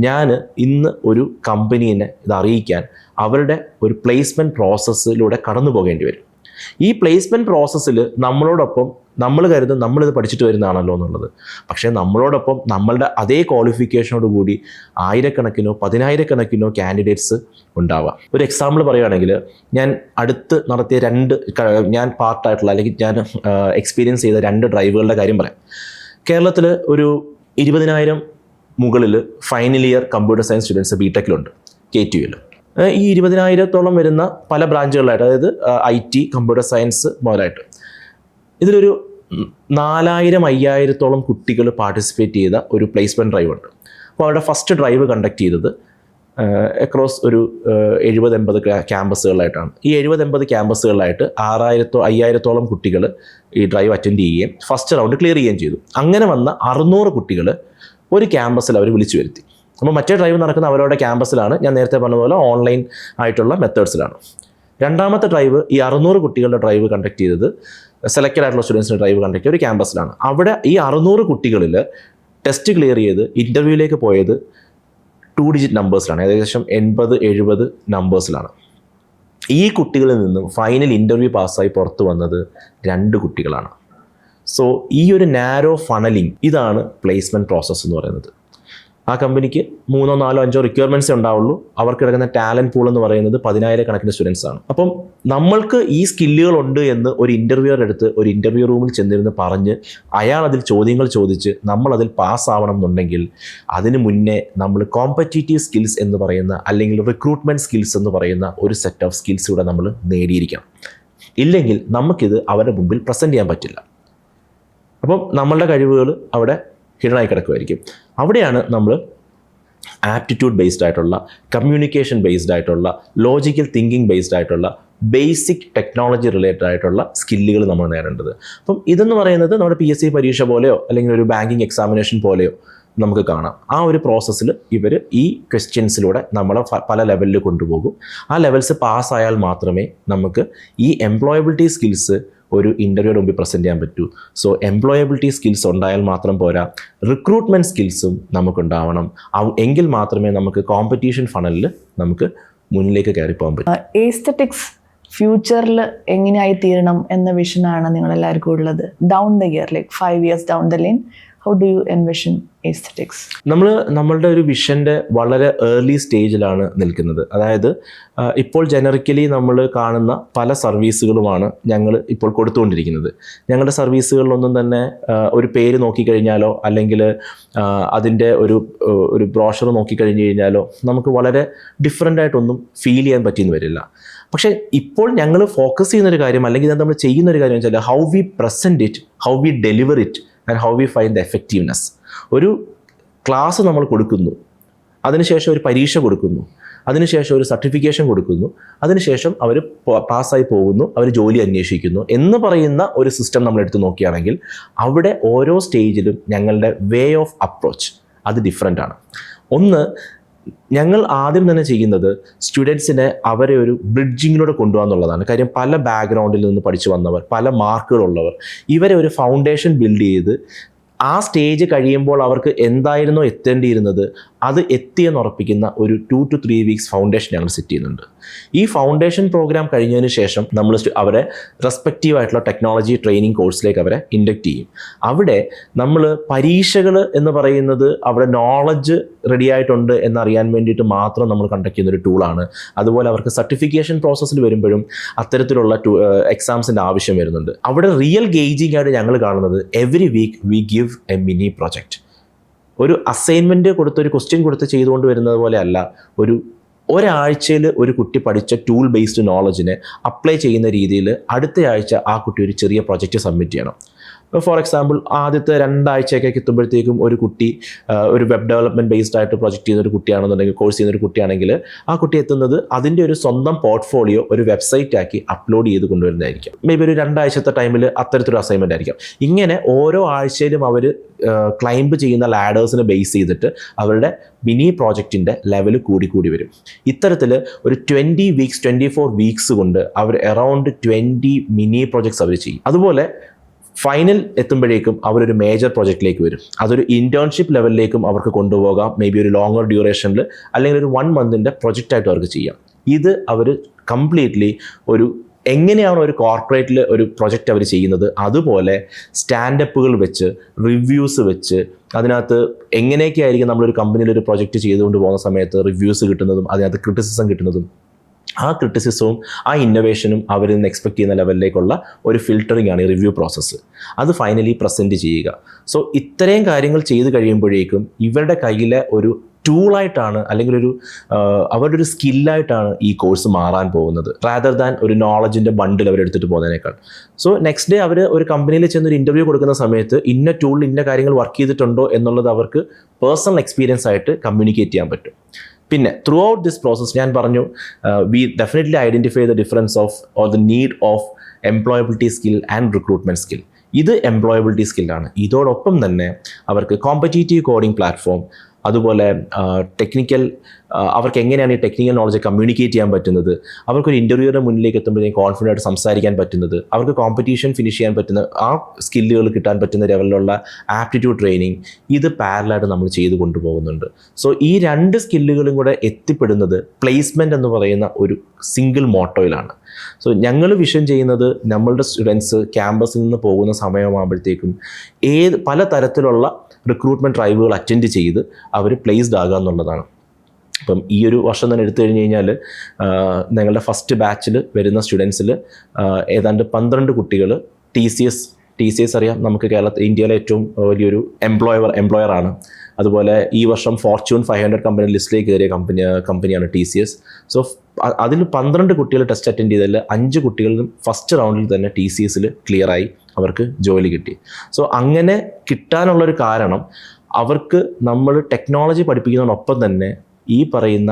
ഞാൻ ഇന്ന് ഒരു കമ്പനീനെ ഇത് അറിയിക്കാൻ അവരുടെ ഒരു പ്ലേസ്മെൻറ്റ് പ്രോസസ്സിലൂടെ കടന്നു പോകേണ്ടി വരും. ഈ പ്ലേസ്മെൻറ്റ് പ്രോസസ്സിൽ നമ്മളോടൊപ്പം നമ്മൾ കരുതും നമ്മളിത് പഠിച്ചിട്ട് വരുന്നതാണല്ലോ എന്നുള്ളത്. പക്ഷേ നമ്മളോടൊപ്പം നമ്മളുടെ അതേ ക്വാളിഫിക്കേഷനോട് കൂടി ആയിരക്കണക്കിനോ 10,000-കണക്കിനോ കാൻഡിഡേറ്റ്സ് ഉണ്ടാവാം. ഒരു എക്സാമ്പിൾ പറയുകയാണെങ്കിൽ, ഞാൻ അടുത്ത് നടത്തിയ ഞാൻ പാർട്ടായിട്ടുള്ള അല്ലെങ്കിൽ ഞാൻ എക്സ്പീരിയൻസ് ചെയ്ത 2 ഡ്രൈവുകളുടെ കാര്യം പറയാം. കേരളത്തിൽ ഒരു 20,000 മുകളിൽ final year computer science students ബിടെക്കിലുണ്ട് KTUവിൽ. ഈ 20,000-ഓളം വരുന്ന പല ബ്രാഞ്ചുകളായിട്ട്, അതായത് IT, കമ്പ്യൂട്ടർ സയൻസ് മുതലായിട്ട്, ഇതിലൊരു 4,000-5,000-ഓളം കുട്ടികൾ പാർട്ടിസിപ്പേറ്റ് ചെയ്ത ഒരു പ്ലേസ്മെൻറ്റ് ഡ്രൈവ് ഉണ്ട്. അപ്പോൾ അവരുടെ ഫസ്റ്റ് ഡ്രൈവ് കണ്ടക്ട് ചെയ്തത് അക്രോസ് ഒരു 70-80 ക്യാമ്പസുകളായിട്ടാണ്. ഈ 70-80 ക്യാമ്പസുകളിലായിട്ട് 5,000-ഓളം കുട്ടികൾ ഈ ഡ്രൈവ് അറ്റൻഡ് ചെയ്യുകയും ഫസ്റ്റ് റൗണ്ട് ക്ലിയർ ചെയ്യുകയും ചെയ്തു. അങ്ങനെ വന്ന 600 കുട്ടികൾ ഒരു ക്യാമ്പസിൽ അവർ വിളിച്ചു വരുത്തി. അപ്പോൾ മറ്റേ ഡ്രൈവ് നടക്കുന്ന അവരുടെ ക്യാമ്പസിലാണ്, ഞാൻ നേരത്തെ പറഞ്ഞതുപോലെ ഓൺലൈൻ ആയിട്ടുള്ള മെത്തേഡ്സിലാണ്. രണ്ടാമത്തെ ഡ്രൈവ്, ഈ 600 കുട്ടികളുടെ ഡ്രൈവ് കണ്ടക്ട് ചെയ്തത് സെലക്റ്റഡ് ആയിട്ടുള്ള സ്റ്റുഡൻസിൻ്റെ ഡ്രൈവ് കണ്ടക്ട് ചെയ്ത ഒരു ക്യാമ്പസിലാണ്. അവിടെ ഈ 600 കുട്ടികളിൽ ടെസ്റ്റ് ക്ലിയർ ചെയ്ത് ഇൻ്റർവ്യൂവിലേക്ക് പോയത് 2 ഡിജിറ്റ് നമ്പേഴ്സിലാണ്, ഏകദേശം 80-70 നമ്പേഴ്സിലാണ്. ഈ കുട്ടികളിൽ നിന്നും ഫൈനൽ ഇൻ്റർവ്യൂ പാസ്സായി പുറത്തു വന്നത് 2 കുട്ടികളാണ്. സോ ഈ ഒരു നാരോ ഫണലിംഗ്, ഇതാണ് പ്ലേസ്മെൻറ്റ് പ്രോസസ്സ് എന്ന് പറയുന്നത്. ആ കമ്പനിക്ക് 3, 4, 5 റിക്വയർമെൻറ്റ്സേ ഉണ്ടാവുള്ളൂ. അവർക്ക് കിടക്കുന്ന ടാലൻറ്റ് പൂൾ എന്ന് പറയുന്നത് 10,000-കണക്കിന് സ്റ്റുഡൻസ് ആണ്. അപ്പം നമ്മൾക്ക് ഈ സ്കില്ലുകളുണ്ട് എന്ന് ഒരു ഇൻ്റർവ്യൂവറുടെ അടുത്ത് ഒരു ഇൻ്റർവ്യൂ റൂമിൽ ചെന്നിരുന്ന് പറഞ്ഞ് അയാൾ അതിൽ ചോദ്യങ്ങൾ ചോദിച്ച് നമ്മളതിൽ പാസ്സാവണം എന്നുണ്ടെങ്കിൽ അതിന് മുന്നേ നമ്മൾ കോമ്പറ്റീറ്റീവ് സ്കിൽസ് എന്ന് പറയുന്ന, അല്ലെങ്കിൽ റിക്രൂട്ട്മെൻറ്റ് സ്കിൽസ് എന്ന് പറയുന്ന ഒരു സെറ്റ് ഓഫ് സ്കിൽസ് കൂടെ നമ്മൾ നേടിയിരിക്കണം. ഇല്ലെങ്കിൽ നമുക്കിത് അവരുടെ മുമ്പിൽ പ്രസൻറ്റ് ചെയ്യാൻ പറ്റില്ല. അപ്പം നമ്മളുടെ കഴിവുകൾ അവിടെ ഹിഡനായി കിടക്കുമായിരിക്കും. അവിടെയാണ് നമ്മൾ ആപ്റ്റിറ്റ്യൂഡ് ബേസ്ഡ് ആയിട്ടുള്ള, കമ്മ്യൂണിക്കേഷൻ ബേസ്ഡ് ആയിട്ടുള്ള, ലോജിക്കൽ തിങ്കിങ് ബേസ്ഡ് ആയിട്ടുള്ള, ബേസിക് ടെക്നോളജി റിലേറ്റഡ് ആയിട്ടുള്ള സ്കില്ലുകൾ നമ്മൾ നേടേണ്ടത്. അപ്പം ഇതെന്ന് പറയുന്നത് നമ്മുടെ PSC പരീക്ഷ പോലെയോ അല്ലെങ്കിൽ ഒരു ബാങ്കിങ് എക്സാമിനേഷൻ പോലെയോ നമുക്ക് കാണാം. ആ ഒരു പ്രോസസ്സിൽ ഇവർ ഈ ക്വസ്റ്റ്യൻസിലൂടെ നമ്മളെ പല ലെവലിൽ കൊണ്ടുപോകും. ആ ലെവൽസ് പാസ്സായാൽ മാത്രമേ നമുക്ക് ഈ എംപ്ലോയബിലിറ്റി സ്കിൽസ് ഒരു ഇൻ്റർവ്യൂയുടെ മുമ്പിൽ പ്രസൻറ്റ് ചെയ്യാൻ പറ്റൂ. സോ എംപ്ലോയബിലിറ്റി സ്കിൽസ് ഉണ്ടായാൽ മാത്രം പോരാ, റിക്രൂട്ട്മെൻറ്റ് സ്കിൽസും നമുക്കുണ്ടാവണം. എങ്കിൽ മാത്രമേ നമുക്ക് കോമ്പറ്റീഷൻ ഫണലിൽ നമുക്ക് മുന്നിലേക്ക് കയറി പോകാൻ പറ്റും. എസ്തെറ്റിക്സ് ഫ്യൂച്ചറിൽ എങ്ങനെയായി തീരണം എന്ന വിഷനാണ് നിങ്ങളെല്ലാവർക്കും ഉള്ളത്. Down the year, like 5 years down the line, how do you envision aesthetics? നമ്മളുടെ ഒരു വിഷൻ്റെ വളരെ ഏർലി സ്റ്റേജിലാണ് നിൽക്കുന്നത്. അതായത് ഇപ്പോൾ ജനറിക്കലി നമ്മൾ കാണുന്ന പല സർവീസുകളുമാണ് ഞങ്ങൾ ഇപ്പോൾ കൊടുത്തുകൊണ്ടിരിക്കുന്നത്. ഞങ്ങളുടെ സർവീസുകളിലൊന്നും തന്നെ ഒരു പേര് നോക്കിക്കഴിഞ്ഞാലോ അല്ലെങ്കിൽ അതിൻ്റെ ഒരു ബ്രോഷർ നോക്കിക്കഴിഞ്ഞ് കഴിഞ്ഞാലോ നമുക്ക് വളരെ ഡിഫറെൻ്റ് ആയിട്ടൊന്നും ഫീൽ ചെയ്യാൻ പറ്റിയെന്ന് വരില്ല. പക്ഷേ ഇപ്പോൾ ഞങ്ങൾ ഫോക്കസ് ചെയ്യുന്നൊരു കാര്യം, അല്ലെങ്കിൽ നമ്മൾ ചെയ്യുന്നൊരു കാര്യം വെച്ചാൽ how we present it, how we deliver it and how we find the effectiveness. ഒരു ക്ലാസ് നമ്മൾ കൊടുക്കുന്നു, അതിനുശേഷം ഒരു പരീക്ഷ കൊടുക്കുന്നു, അതിനുശേഷം ഒരു സർട്ടിഫിക്കേഷൻ കൊടുക്കുന്നു, അതിനുശേഷം അവർ പാസ്സായി പോകുന്നു, അവർ ജോലി അന്വേഷിക്കുന്നു എന്ന് പറയുന്ന ഒരു സിസ്റ്റം നമ്മൾ എടുത്ത് നോക്കുകയാണെങ്കിൽ അവിടെ ഓരോ സ്റ്റേജിലും ഞങ്ങളുടെ വേ ഓഫ് അപ്രോച്ച് അത് ഡിഫറെൻ്റ് ആണ്. ഒന്ന്, ഞങ്ങൾ ആദ്യം തന്നെ ചെയ്യുന്നത് സ്റ്റുഡൻസിനെ അവരെ ഒരു ബ്രിഡ്ജിങ്ങിലൂടെ കൊണ്ടുപോകാന്നുള്ളതാണ്. കാര്യം പല ബാക്ക്ഗ്രൗണ്ടിൽ നിന്ന് പഠിച്ചു വന്നവർ, പല മാർക്കുകളുള്ളവർ, ഇവരെ ഒരു ഫൗണ്ടേഷൻ ബിൽഡ് ചെയ്ത് ആ സ്റ്റേജ് കഴിയുമ്പോൾ അവർക്ക് എന്തായിരുന്നോ എത്തേണ്ടിയിരുന്നത് അത് എത്തിയെന്ന് ഉറപ്പിക്കുന്ന ഒരു 2 to 3 weeks ഫൗണ്ടേഷൻ ഞങ്ങൾ സെറ്റ് ചെയ്യുന്നുണ്ട്. ഈ ഫൗണ്ടേഷൻ പ്രോഗ്രാം കഴിഞ്ഞതിന് ശേഷം നമ്മൾ അവരെ റെസ്പെക്റ്റീവ് ആയിട്ടുള്ള ടെക്നോളജി ട്രെയിനിങ് കോഴ്സിലേക്ക് അവരെ ഇൻഡക്റ്റ് ചെയ്യും. അവിടെ നമ്മൾ പരീക്ഷകൾ എന്ന് പറയുന്നത് അവിടെ നോളജ് റെഡി ആയിട്ടുണ്ട് എന്നറിയാൻ വേണ്ടിയിട്ട് മാത്രം നമ്മൾ കണ്ടക്ട് ചെയ്യുന്ന ഒരു ടൂളാണ്. അതുപോലെ അവർക്ക് സർട്ടിഫിക്കേഷൻ പ്രോസസ്സിൽ വരുമ്പോഴും അത്തരത്തിലുള്ള എക്സാംസിൻ്റെ ആവശ്യം വരുന്നുണ്ട്. അവിടെ റിയൽ ഗേജിങ് ആയിട്ട് ഞങ്ങൾ കാണുന്നത് every week we give a mini project. ഒരു അസൈൻമെൻറ്റ് കൊടുത്ത് ഒരു ക്വസ്റ്റ്യൻ കൊടുത്ത് ചെയ്തുകൊണ്ട് വരുന്നത് പോലെ അല്ല, ഒരാഴ്ചയിൽ ഒരു കുട്ടി പഠിച്ച ടൂൾ ബേസ്ഡ് നോളജിനെ അപ്ലൈ ചെയ്യുന്ന രീതിയിൽ അടുത്ത ആഴ്ച ആ കുട്ടി ഒരു ചെറിയ പ്രൊജക്റ്റ് സബ്മിറ്റ് ചെയ്യണം. ഫോർ എക്സാമ്പിൾ ആദ്യത്തെ 2 ആഴ്ചയൊക്കെ എത്തുമ്പോഴത്തേക്കും ഒരു കുട്ടി ഒരു വെബ് ഡെവലപ്മെൻറ്റ് ബേസ്ഡ് ആയിട്ട് പ്രൊജക്റ്റ് ചെയ്യുന്ന ഒരു കുട്ടിയാണെന്നുണ്ടെങ്കിൽ, കോഴ്സ് ചെയ്യുന്ന ഒരു കുട്ടിയാണെങ്കിൽ ആ കുട്ടി എത്തുന്നത് അതിൻ്റെ ഒരു സ്വന്തം പോർട്ട്ഫോളിയോ ഒരു വെബ്സൈറ്റ് ആക്കി അപ്ലോഡ് ചെയ്ത് കൊണ്ടുവരുന്നതായിരിക്കും. മേ ബി ഒരു 2 ആഴ്ചത്തെ ടൈമിൽ അത്തരത്തിലൊരു അസൈൻമെൻ്റ് ആയിരിക്കും. ഇങ്ങനെ ഓരോ ആഴ്ചയിലും അവർ ക്ലൈംബ് ചെയ്യുന്ന ലാഡേഴ്സിനെ ബേസ് ചെയ്തിട്ട് അവരുടെ മിനി പ്രോജക്റ്റിൻ്റെ ലെവൽ കൂടി വരും. ഇത്തരത്തിൽ ഒരു 20 weeks 24 weeks കൊണ്ട് അവർ അറൗണ്ട് 20 മിനി പ്രോജക്ട്സ് അവർ ചെയ്യും. അതുപോലെ ഫൈനൽ എത്തുമ്പോഴേക്കും അവരൊരു മേജർ പ്രോജക്റ്റിലേക്ക് വരും. അതൊരു ഇൻറ്റേൺഷിപ്പ് ലെവലിലേക്കും അവർക്ക് കൊണ്ടുപോകാം. മേ ബി ഒരു ലോങ്ങർ ഡ്യൂറേഷനിൽ അല്ലെങ്കിൽ ഒരു 1 monthൻ്റെ പ്രൊജക്റ്റായിട്ട് അവർക്ക് ചെയ്യാം. ഇത് അവർ കംപ്ലീറ്റ്ലി എങ്ങനെയാണോ ഒരു കോർപ്പറേറ്റിൽ ഒരു പ്രൊജക്റ്റ് അവർ ചെയ്യുന്നത് അതുപോലെ സ്റ്റാൻഡപ്പുകൾ വെച്ച്, റിവ്യൂസ് വെച്ച്, അതിനകത്ത് എങ്ങനെയൊക്കെ ആയിരിക്കും നമ്മളൊരു കമ്പനിയിൽ ഒരു പ്രൊജക്റ്റ് ചെയ്തുകൊണ്ട് പോകുന്ന സമയത്ത് റിവ്യൂസ് കിട്ടുന്നതും അതിനകത്ത് ക്രിറ്റിസിസം കിട്ടുന്നതും, ആ ക്രിറ്റിസിസവും ആ ഇന്നോവേഷനും അവരിൽ നിന്ന് എക്സ്പെക്ട് ചെയ്യുന്ന ലെവലിലേക്കുള്ള ഒരു ഫിൽറ്ററിംഗ് ആണ് ഈ റിവ്യൂ പ്രോസസ്സ്. അത് ഫൈനലി പ്രസൻറ്റ് ചെയ്യുക. സോ ഇത്രയും കാര്യങ്ങൾ ചെയ്ത് കഴിയുമ്പോഴേക്കും ഇവരുടെ കയ്യിലെ ഒരു ടൂളായിട്ടാണ് അല്ലെങ്കിൽ അവരുടെ ഒരു സ്കില്ലായിട്ടാണ് ഈ കോഴ്സ് മാറാൻ പോകുന്നത്, റാദർ ദാൻ ഒരു നോളജിൻ്റെ ബണ്ടിൽ അവരെടുത്തിട്ട് പോകുന്നതിനേക്കാൾ. സോ നെക്സ്റ്റ് ഡേ അവർ ഒരു കമ്പനിയിൽ ചെന്നൊരു ഇൻ്റർവ്യൂ കൊടുക്കുന്ന സമയത്ത് ഇന്ന ടൂളിൽ ഇന്ന കാര്യങ്ങൾ വർക്ക് ചെയ്തിട്ടുണ്ടോ എന്നുള്ളത് അവർക്ക് പേഴ്സണൽ എക്സ്പീരിയൻസ് ആയിട്ട് കമ്മ്യൂണിക്കേറ്റ് ചെയ്യാൻ പറ്റും. പിന്നെ ത്രൂ ഔട്ട് ദിസ് പ്രോസസ് ഞാൻ പറഞ്ഞു, V definitely identify the difference of or the need of employability skill and recruitment skill. ഇത് എംപ്ലോയബിലിറ്റി സ്കില്ലാണ്. ഇതോടൊപ്പം തന്നെ അവർക്ക് കോമ്പറ്റീറ്റീവ് കോഡിംഗ് പ്ലാറ്റ്ഫോം, അതുപോലെ ടെക്നിക്കൽ, അവർക്ക് എങ്ങനെയാണ് ഈ ടെക്നിക്കൽ നോളജ് കമ്മ്യൂണിക്കേറ്റ് ചെയ്യാൻ പറ്റുന്നത്, അവർക്കൊരു ഇൻ്റർവ്യൂവിൻ്റെ മുന്നിലേക്ക് എത്തുമ്പോഴത്തേക്കും കോൺഫിഡൻ്റ് ആയിട്ട് സംസാരിക്കാൻ പറ്റുന്നത്, അവർക്ക് കോമ്പറ്റീഷൻ ഫിനിഷ് ചെയ്യാൻ പറ്റുന്ന ആ സ്കില്ലുകൾ കിട്ടാൻ പറ്റുന്ന ലെവലിലുള്ള ആപ്റ്റിറ്റ്യൂഡ് ട്രെയിനിങ്, ഇത് പാരലായിട്ട് നമ്മൾ ചെയ്തു കൊണ്ടുപോകുന്നുണ്ട്. സോ ഈ 2 സ്കില്ലുകളും കൂടെ എത്തിപ്പെടുന്നത് പ്ലേസ്മെൻറ്റ് എന്ന് പറയുന്ന ഒരു സിംഗിൾ മോട്ടോയിലാണ്. സോ ഞങ്ങൾ വിഷൻ ചെയ്യുന്നത് നമ്മളുടെ സ്റ്റുഡൻസ് ക്യാമ്പസിൽ നിന്ന് പോകുന്ന സമയമാകുമ്പോഴത്തേക്കും പല തരത്തിലുള്ള റിക്രൂട്ട്മെൻറ്റ് ഡ്രൈവുകൾ അറ്റൻഡ് ചെയ്ത് അവർ പ്ലേസ്ഡ് ആകുക എന്നുള്ളതാണ്. ഇപ്പം ഈ ഒരു വർഷം തന്നെ എടുത്തു കഴിഞ്ഞ് കഴിഞ്ഞാൽ ഞങ്ങളുടെ ഫസ്റ്റ് ബാച്ചിൽ വരുന്ന സ്റ്റുഡൻസിൽ ഏതാണ്ട് 12 കുട്ടികൾ ടി സി എസ് അറിയാം, നമുക്ക് ഇന്ത്യയിലെ ഏറ്റവും വലിയൊരു എംപ്ലോയറാണ്. അതുപോലെ ഈ വർഷം ഫോർച്യൂൺ 500 കമ്പനി ലിസ്റ്റിലേക്ക് കയറിയ കമ്പനിയാണ് TCS. സോ അതിൽ 12 കുട്ടികൾ ടെസ്റ്റ് അറ്റൻഡ് ചെയ്തതിൽ 5 കുട്ടികളും ഫസ്റ്റ് റൗണ്ടിൽ തന്നെ TCSൽ ക്ലിയറായി അവർക്ക് ജോലി കിട്ടി. സോ അങ്ങനെ കിട്ടാനുള്ളൊരു കാരണം അവർക്ക് നമ്മൾ ടെക്നോളജി പഠിപ്പിക്കുന്നതിനൊപ്പം തന്നെ ഈ പറയുന്ന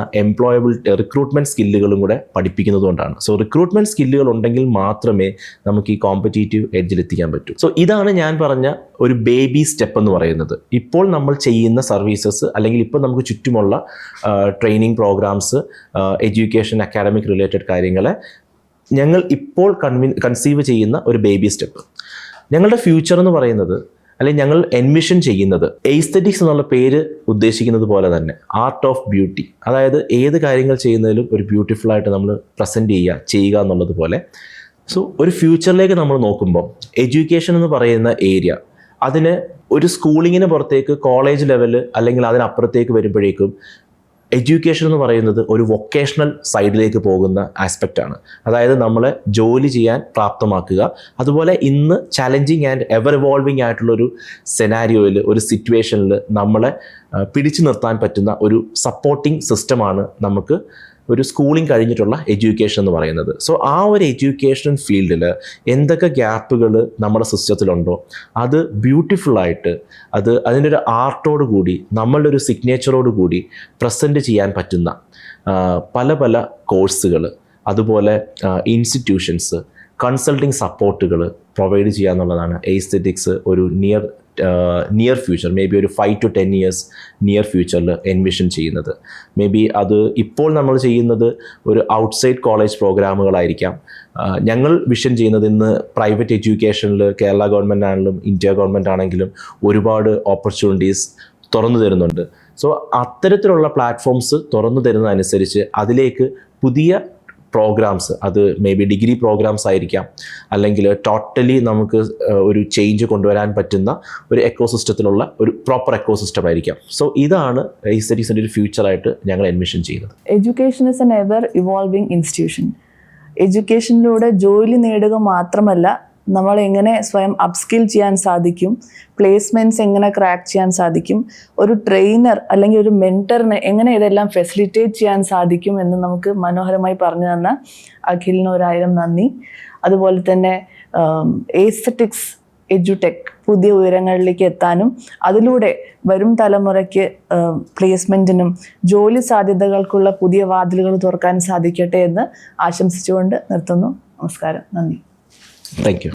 റിക്രൂട്ട്മെൻറ്റ് സ്കില്ലുകളും കൂടെ പഠിപ്പിക്കുന്നത് കൊണ്ടാണ്. സോ റിക്രൂട്ട്മെൻറ്റ് സ്കില്ലുകൾ ഉണ്ടെങ്കിൽ മാത്രമേ നമുക്ക് ഈ കോമ്പറ്റീറ്റീവ് എഡ്ജിൽ എത്തിക്കാൻ പറ്റൂ. സോ ഇതാണ് ഞാൻ പറഞ്ഞ ഒരു ബേബി സ്റ്റെപ്പ് എന്ന് പറയുന്നത്. ഇപ്പോൾ നമ്മൾ ചെയ്യുന്ന സർവീസസ് അല്ലെങ്കിൽ ഇപ്പോൾ നമുക്ക് ചുറ്റുമുള്ള training programmes, education, academic related കാര്യങ്ങളെ ഞങ്ങൾ ഇപ്പോൾ കൺസീവ് ചെയ്യുന്ന ഒരു ബേബി സ്റ്റെപ്പ്. ഞങ്ങളുടെ ഫ്യൂച്ചർ എന്ന് പറയുന്നത്, അല്ലെങ്കിൽ ഞങ്ങൾ എൻവിഷൻ ചെയ്യുന്നത്, എസ്തെറ്റിക്സ് എന്നുള്ള പേര് ഉദ്ദേശിക്കുന്നത് പോലെ തന്നെ ആർട്ട് ഓഫ് ബ്യൂട്ടി, അതായത് ഏത് കാര്യങ്ങൾ ചെയ്യുന്നതിലും ഒരു ബ്യൂട്ടിഫുൾ ആയിട്ട് നമ്മൾ പ്രസൻറ്റ് ചെയ്യുക എന്നുള്ളത് പോലെ. സോ ഒരു ഫ്യൂച്ചറിലേക്ക് നമ്മൾ നോക്കുമ്പോൾ എഡ്യൂക്കേഷൻ എന്ന് പറയുന്ന ഏരിയ, അതിന് ഒരു സ്കൂളിങ്ങിന് പുറത്തേക്ക് കോളേജ് ലെവല് അല്ലെങ്കിൽ അതിനപ്പുറത്തേക്ക് വരുമ്പോഴേക്കും എഡ്യൂക്കേഷൻ എന്ന് പറയുന്നത് ഒരു വൊക്കേഷണൽ സൈഡിലേക്ക് പോകുന്ന ആസ്പെക്റ്റാണ്. അതായത് നമ്മളെ ജോലി ചെയ്യാൻ പ്രാപ്തമാക്കുക. അതുപോലെ ഇന്ന് ചലഞ്ചിങ് ആൻഡ് എവർ ഇവോൾവിങ് ആയിട്ടുള്ളൊരു സെനാരിയോയിൽ, ഒരു സിറ്റുവേഷനിൽ നമ്മളെ പിടിച്ചു നിർത്താൻ പറ്റുന്ന ഒരു സപ്പോർട്ടിങ് സിസ്റ്റമാണ് നമുക്ക് ഒരു സ്കൂളിംഗ് കഴിഞ്ഞിട്ടുള്ള എഡ്യൂക്കേഷൻ എന്ന് പറയുന്നത്. സോ ആ ഒരു എഡ്യൂക്കേഷൻ ഫീൽഡിൽ എന്തൊക്കെ ഗ്യാപ്പുകൾ നമ്മുടെ സിസ്റ്റത്തിലുണ്ടോ അത് ബ്യൂട്ടിഫുള്ളായിട്ട്, അതിൻ്റെ ഒരു ആർട്ടോട് കൂടി, നമ്മളുടെ ഒരു സിഗ്നേച്ചറോട് കൂടി പ്രസൻറ്റ് ചെയ്യാൻ പറ്റുന്ന പല കോഴ്സുകൾ, അതുപോലെ ഇൻസ്റ്റിറ്റ്യൂഷൻസ്, കൺസൾട്ടിങ് സപ്പോർട്ടുകൾ പ്രൊവൈഡ് ചെയ്യുക എന്നുള്ളതാണ് എസ്തെറ്റിക്സ് ഒരു നിയർ ഫ്യൂച്ചർ, മേ ബി ഒരു 5 to 10 years നിയർ ഫ്യൂച്ചറിൽ എൻവിഷൻ ചെയ്യുന്നത്. മേ ബി അത് ഇപ്പോൾ നമ്മൾ ചെയ്യുന്നത് ഒരു ഔട്ട്സൈഡ് കോളേജ് പ്രോഗ്രാമുകളായിരിക്കാം. ഞങ്ങൾ വിഷൻ ചെയ്യുന്നത് ഇന്ന് പ്രൈവറ്റ് എഡ്യൂക്കേഷനിൽ കേരള ഗവൺമെൻറ് ആണെങ്കിലും ഇന്ത്യ ഗവൺമെൻറ് ആണെങ്കിലും ഒരുപാട് ഓപ്പർച്യൂണിറ്റീസ് തുറന്നു തരുന്നുണ്ട്. സോ അത്തരത്തിലുള്ള പ്ലാറ്റ്ഫോംസ് തുറന്നു തരുന്നതനുസരിച്ച് അതിലേക്ക് പുതിയ പ്രോഗ്രാംസ്, അത് മേ ബി ഡിഗ്രി പ്രോഗ്രാംസ് ആയിരിക്കാം, അല്ലെങ്കിൽ ടോട്ടലി നമുക്ക് ഒരു ചേഞ്ച് കൊണ്ടുവരാൻ പറ്റുന്ന ഒരു എക്കോസിസ്റ്റത്തിലുള്ള ഒരു പ്രോപ്പർ എക്കോസിസ്റ്റം ആയിരിക്കാം. സോ ഇതാണ് ഈ സ്റ്റഡീസിൻ്റെ ഒരു ഫ്യൂച്ചറായിട്ട് ഞങ്ങൾ എൻവിഷൻ ചെയ്യുന്നത്. Education is an ever evolving institution. എഡ്യൂക്കേഷനിലൂടെ ജോലി നേടുക മാത്രമല്ല, നമ്മൾ എങ്ങനെ സ്വയം അപ്സ്കിൽ ചെയ്യാൻ സാധിക്കും, പ്ലേസ്മെൻറ്റ്സ് എങ്ങനെ ക്രാക്ക് ചെയ്യാൻ സാധിക്കും, ഒരു ട്രെയിനർ അല്ലെങ്കിൽ ഒരു മെൻറ്ററിനെ എങ്ങനെ ഇതെല്ലാം ഫെസിലിറ്റേറ്റ് ചെയ്യാൻ സാധിക്കും എന്ന് നമുക്ക് മനോഹരമായി പറഞ്ഞു തന്ന അഖിലിന് 1000 നന്ദി. അതുപോലെ തന്നെ എസ്തെറ്റിക്സ് എഡ്യൂടെക് പുതിയ ഉയരങ്ങളിലേക്ക് എത്താനും അതിലൂടെ വരും തലമുറയ്ക്ക് പ്ലേസ്മെൻറ്റിനും ജോലി സാധ്യതകൾക്കുള്ള പുതിയ വാതിലുകൾ തുറക്കാൻ സാധിക്കട്ടെ എന്ന് ആശംസിച്ചുകൊണ്ട് നിർത്തുന്നു. നമസ്കാരം, നന്ദി. Thank you.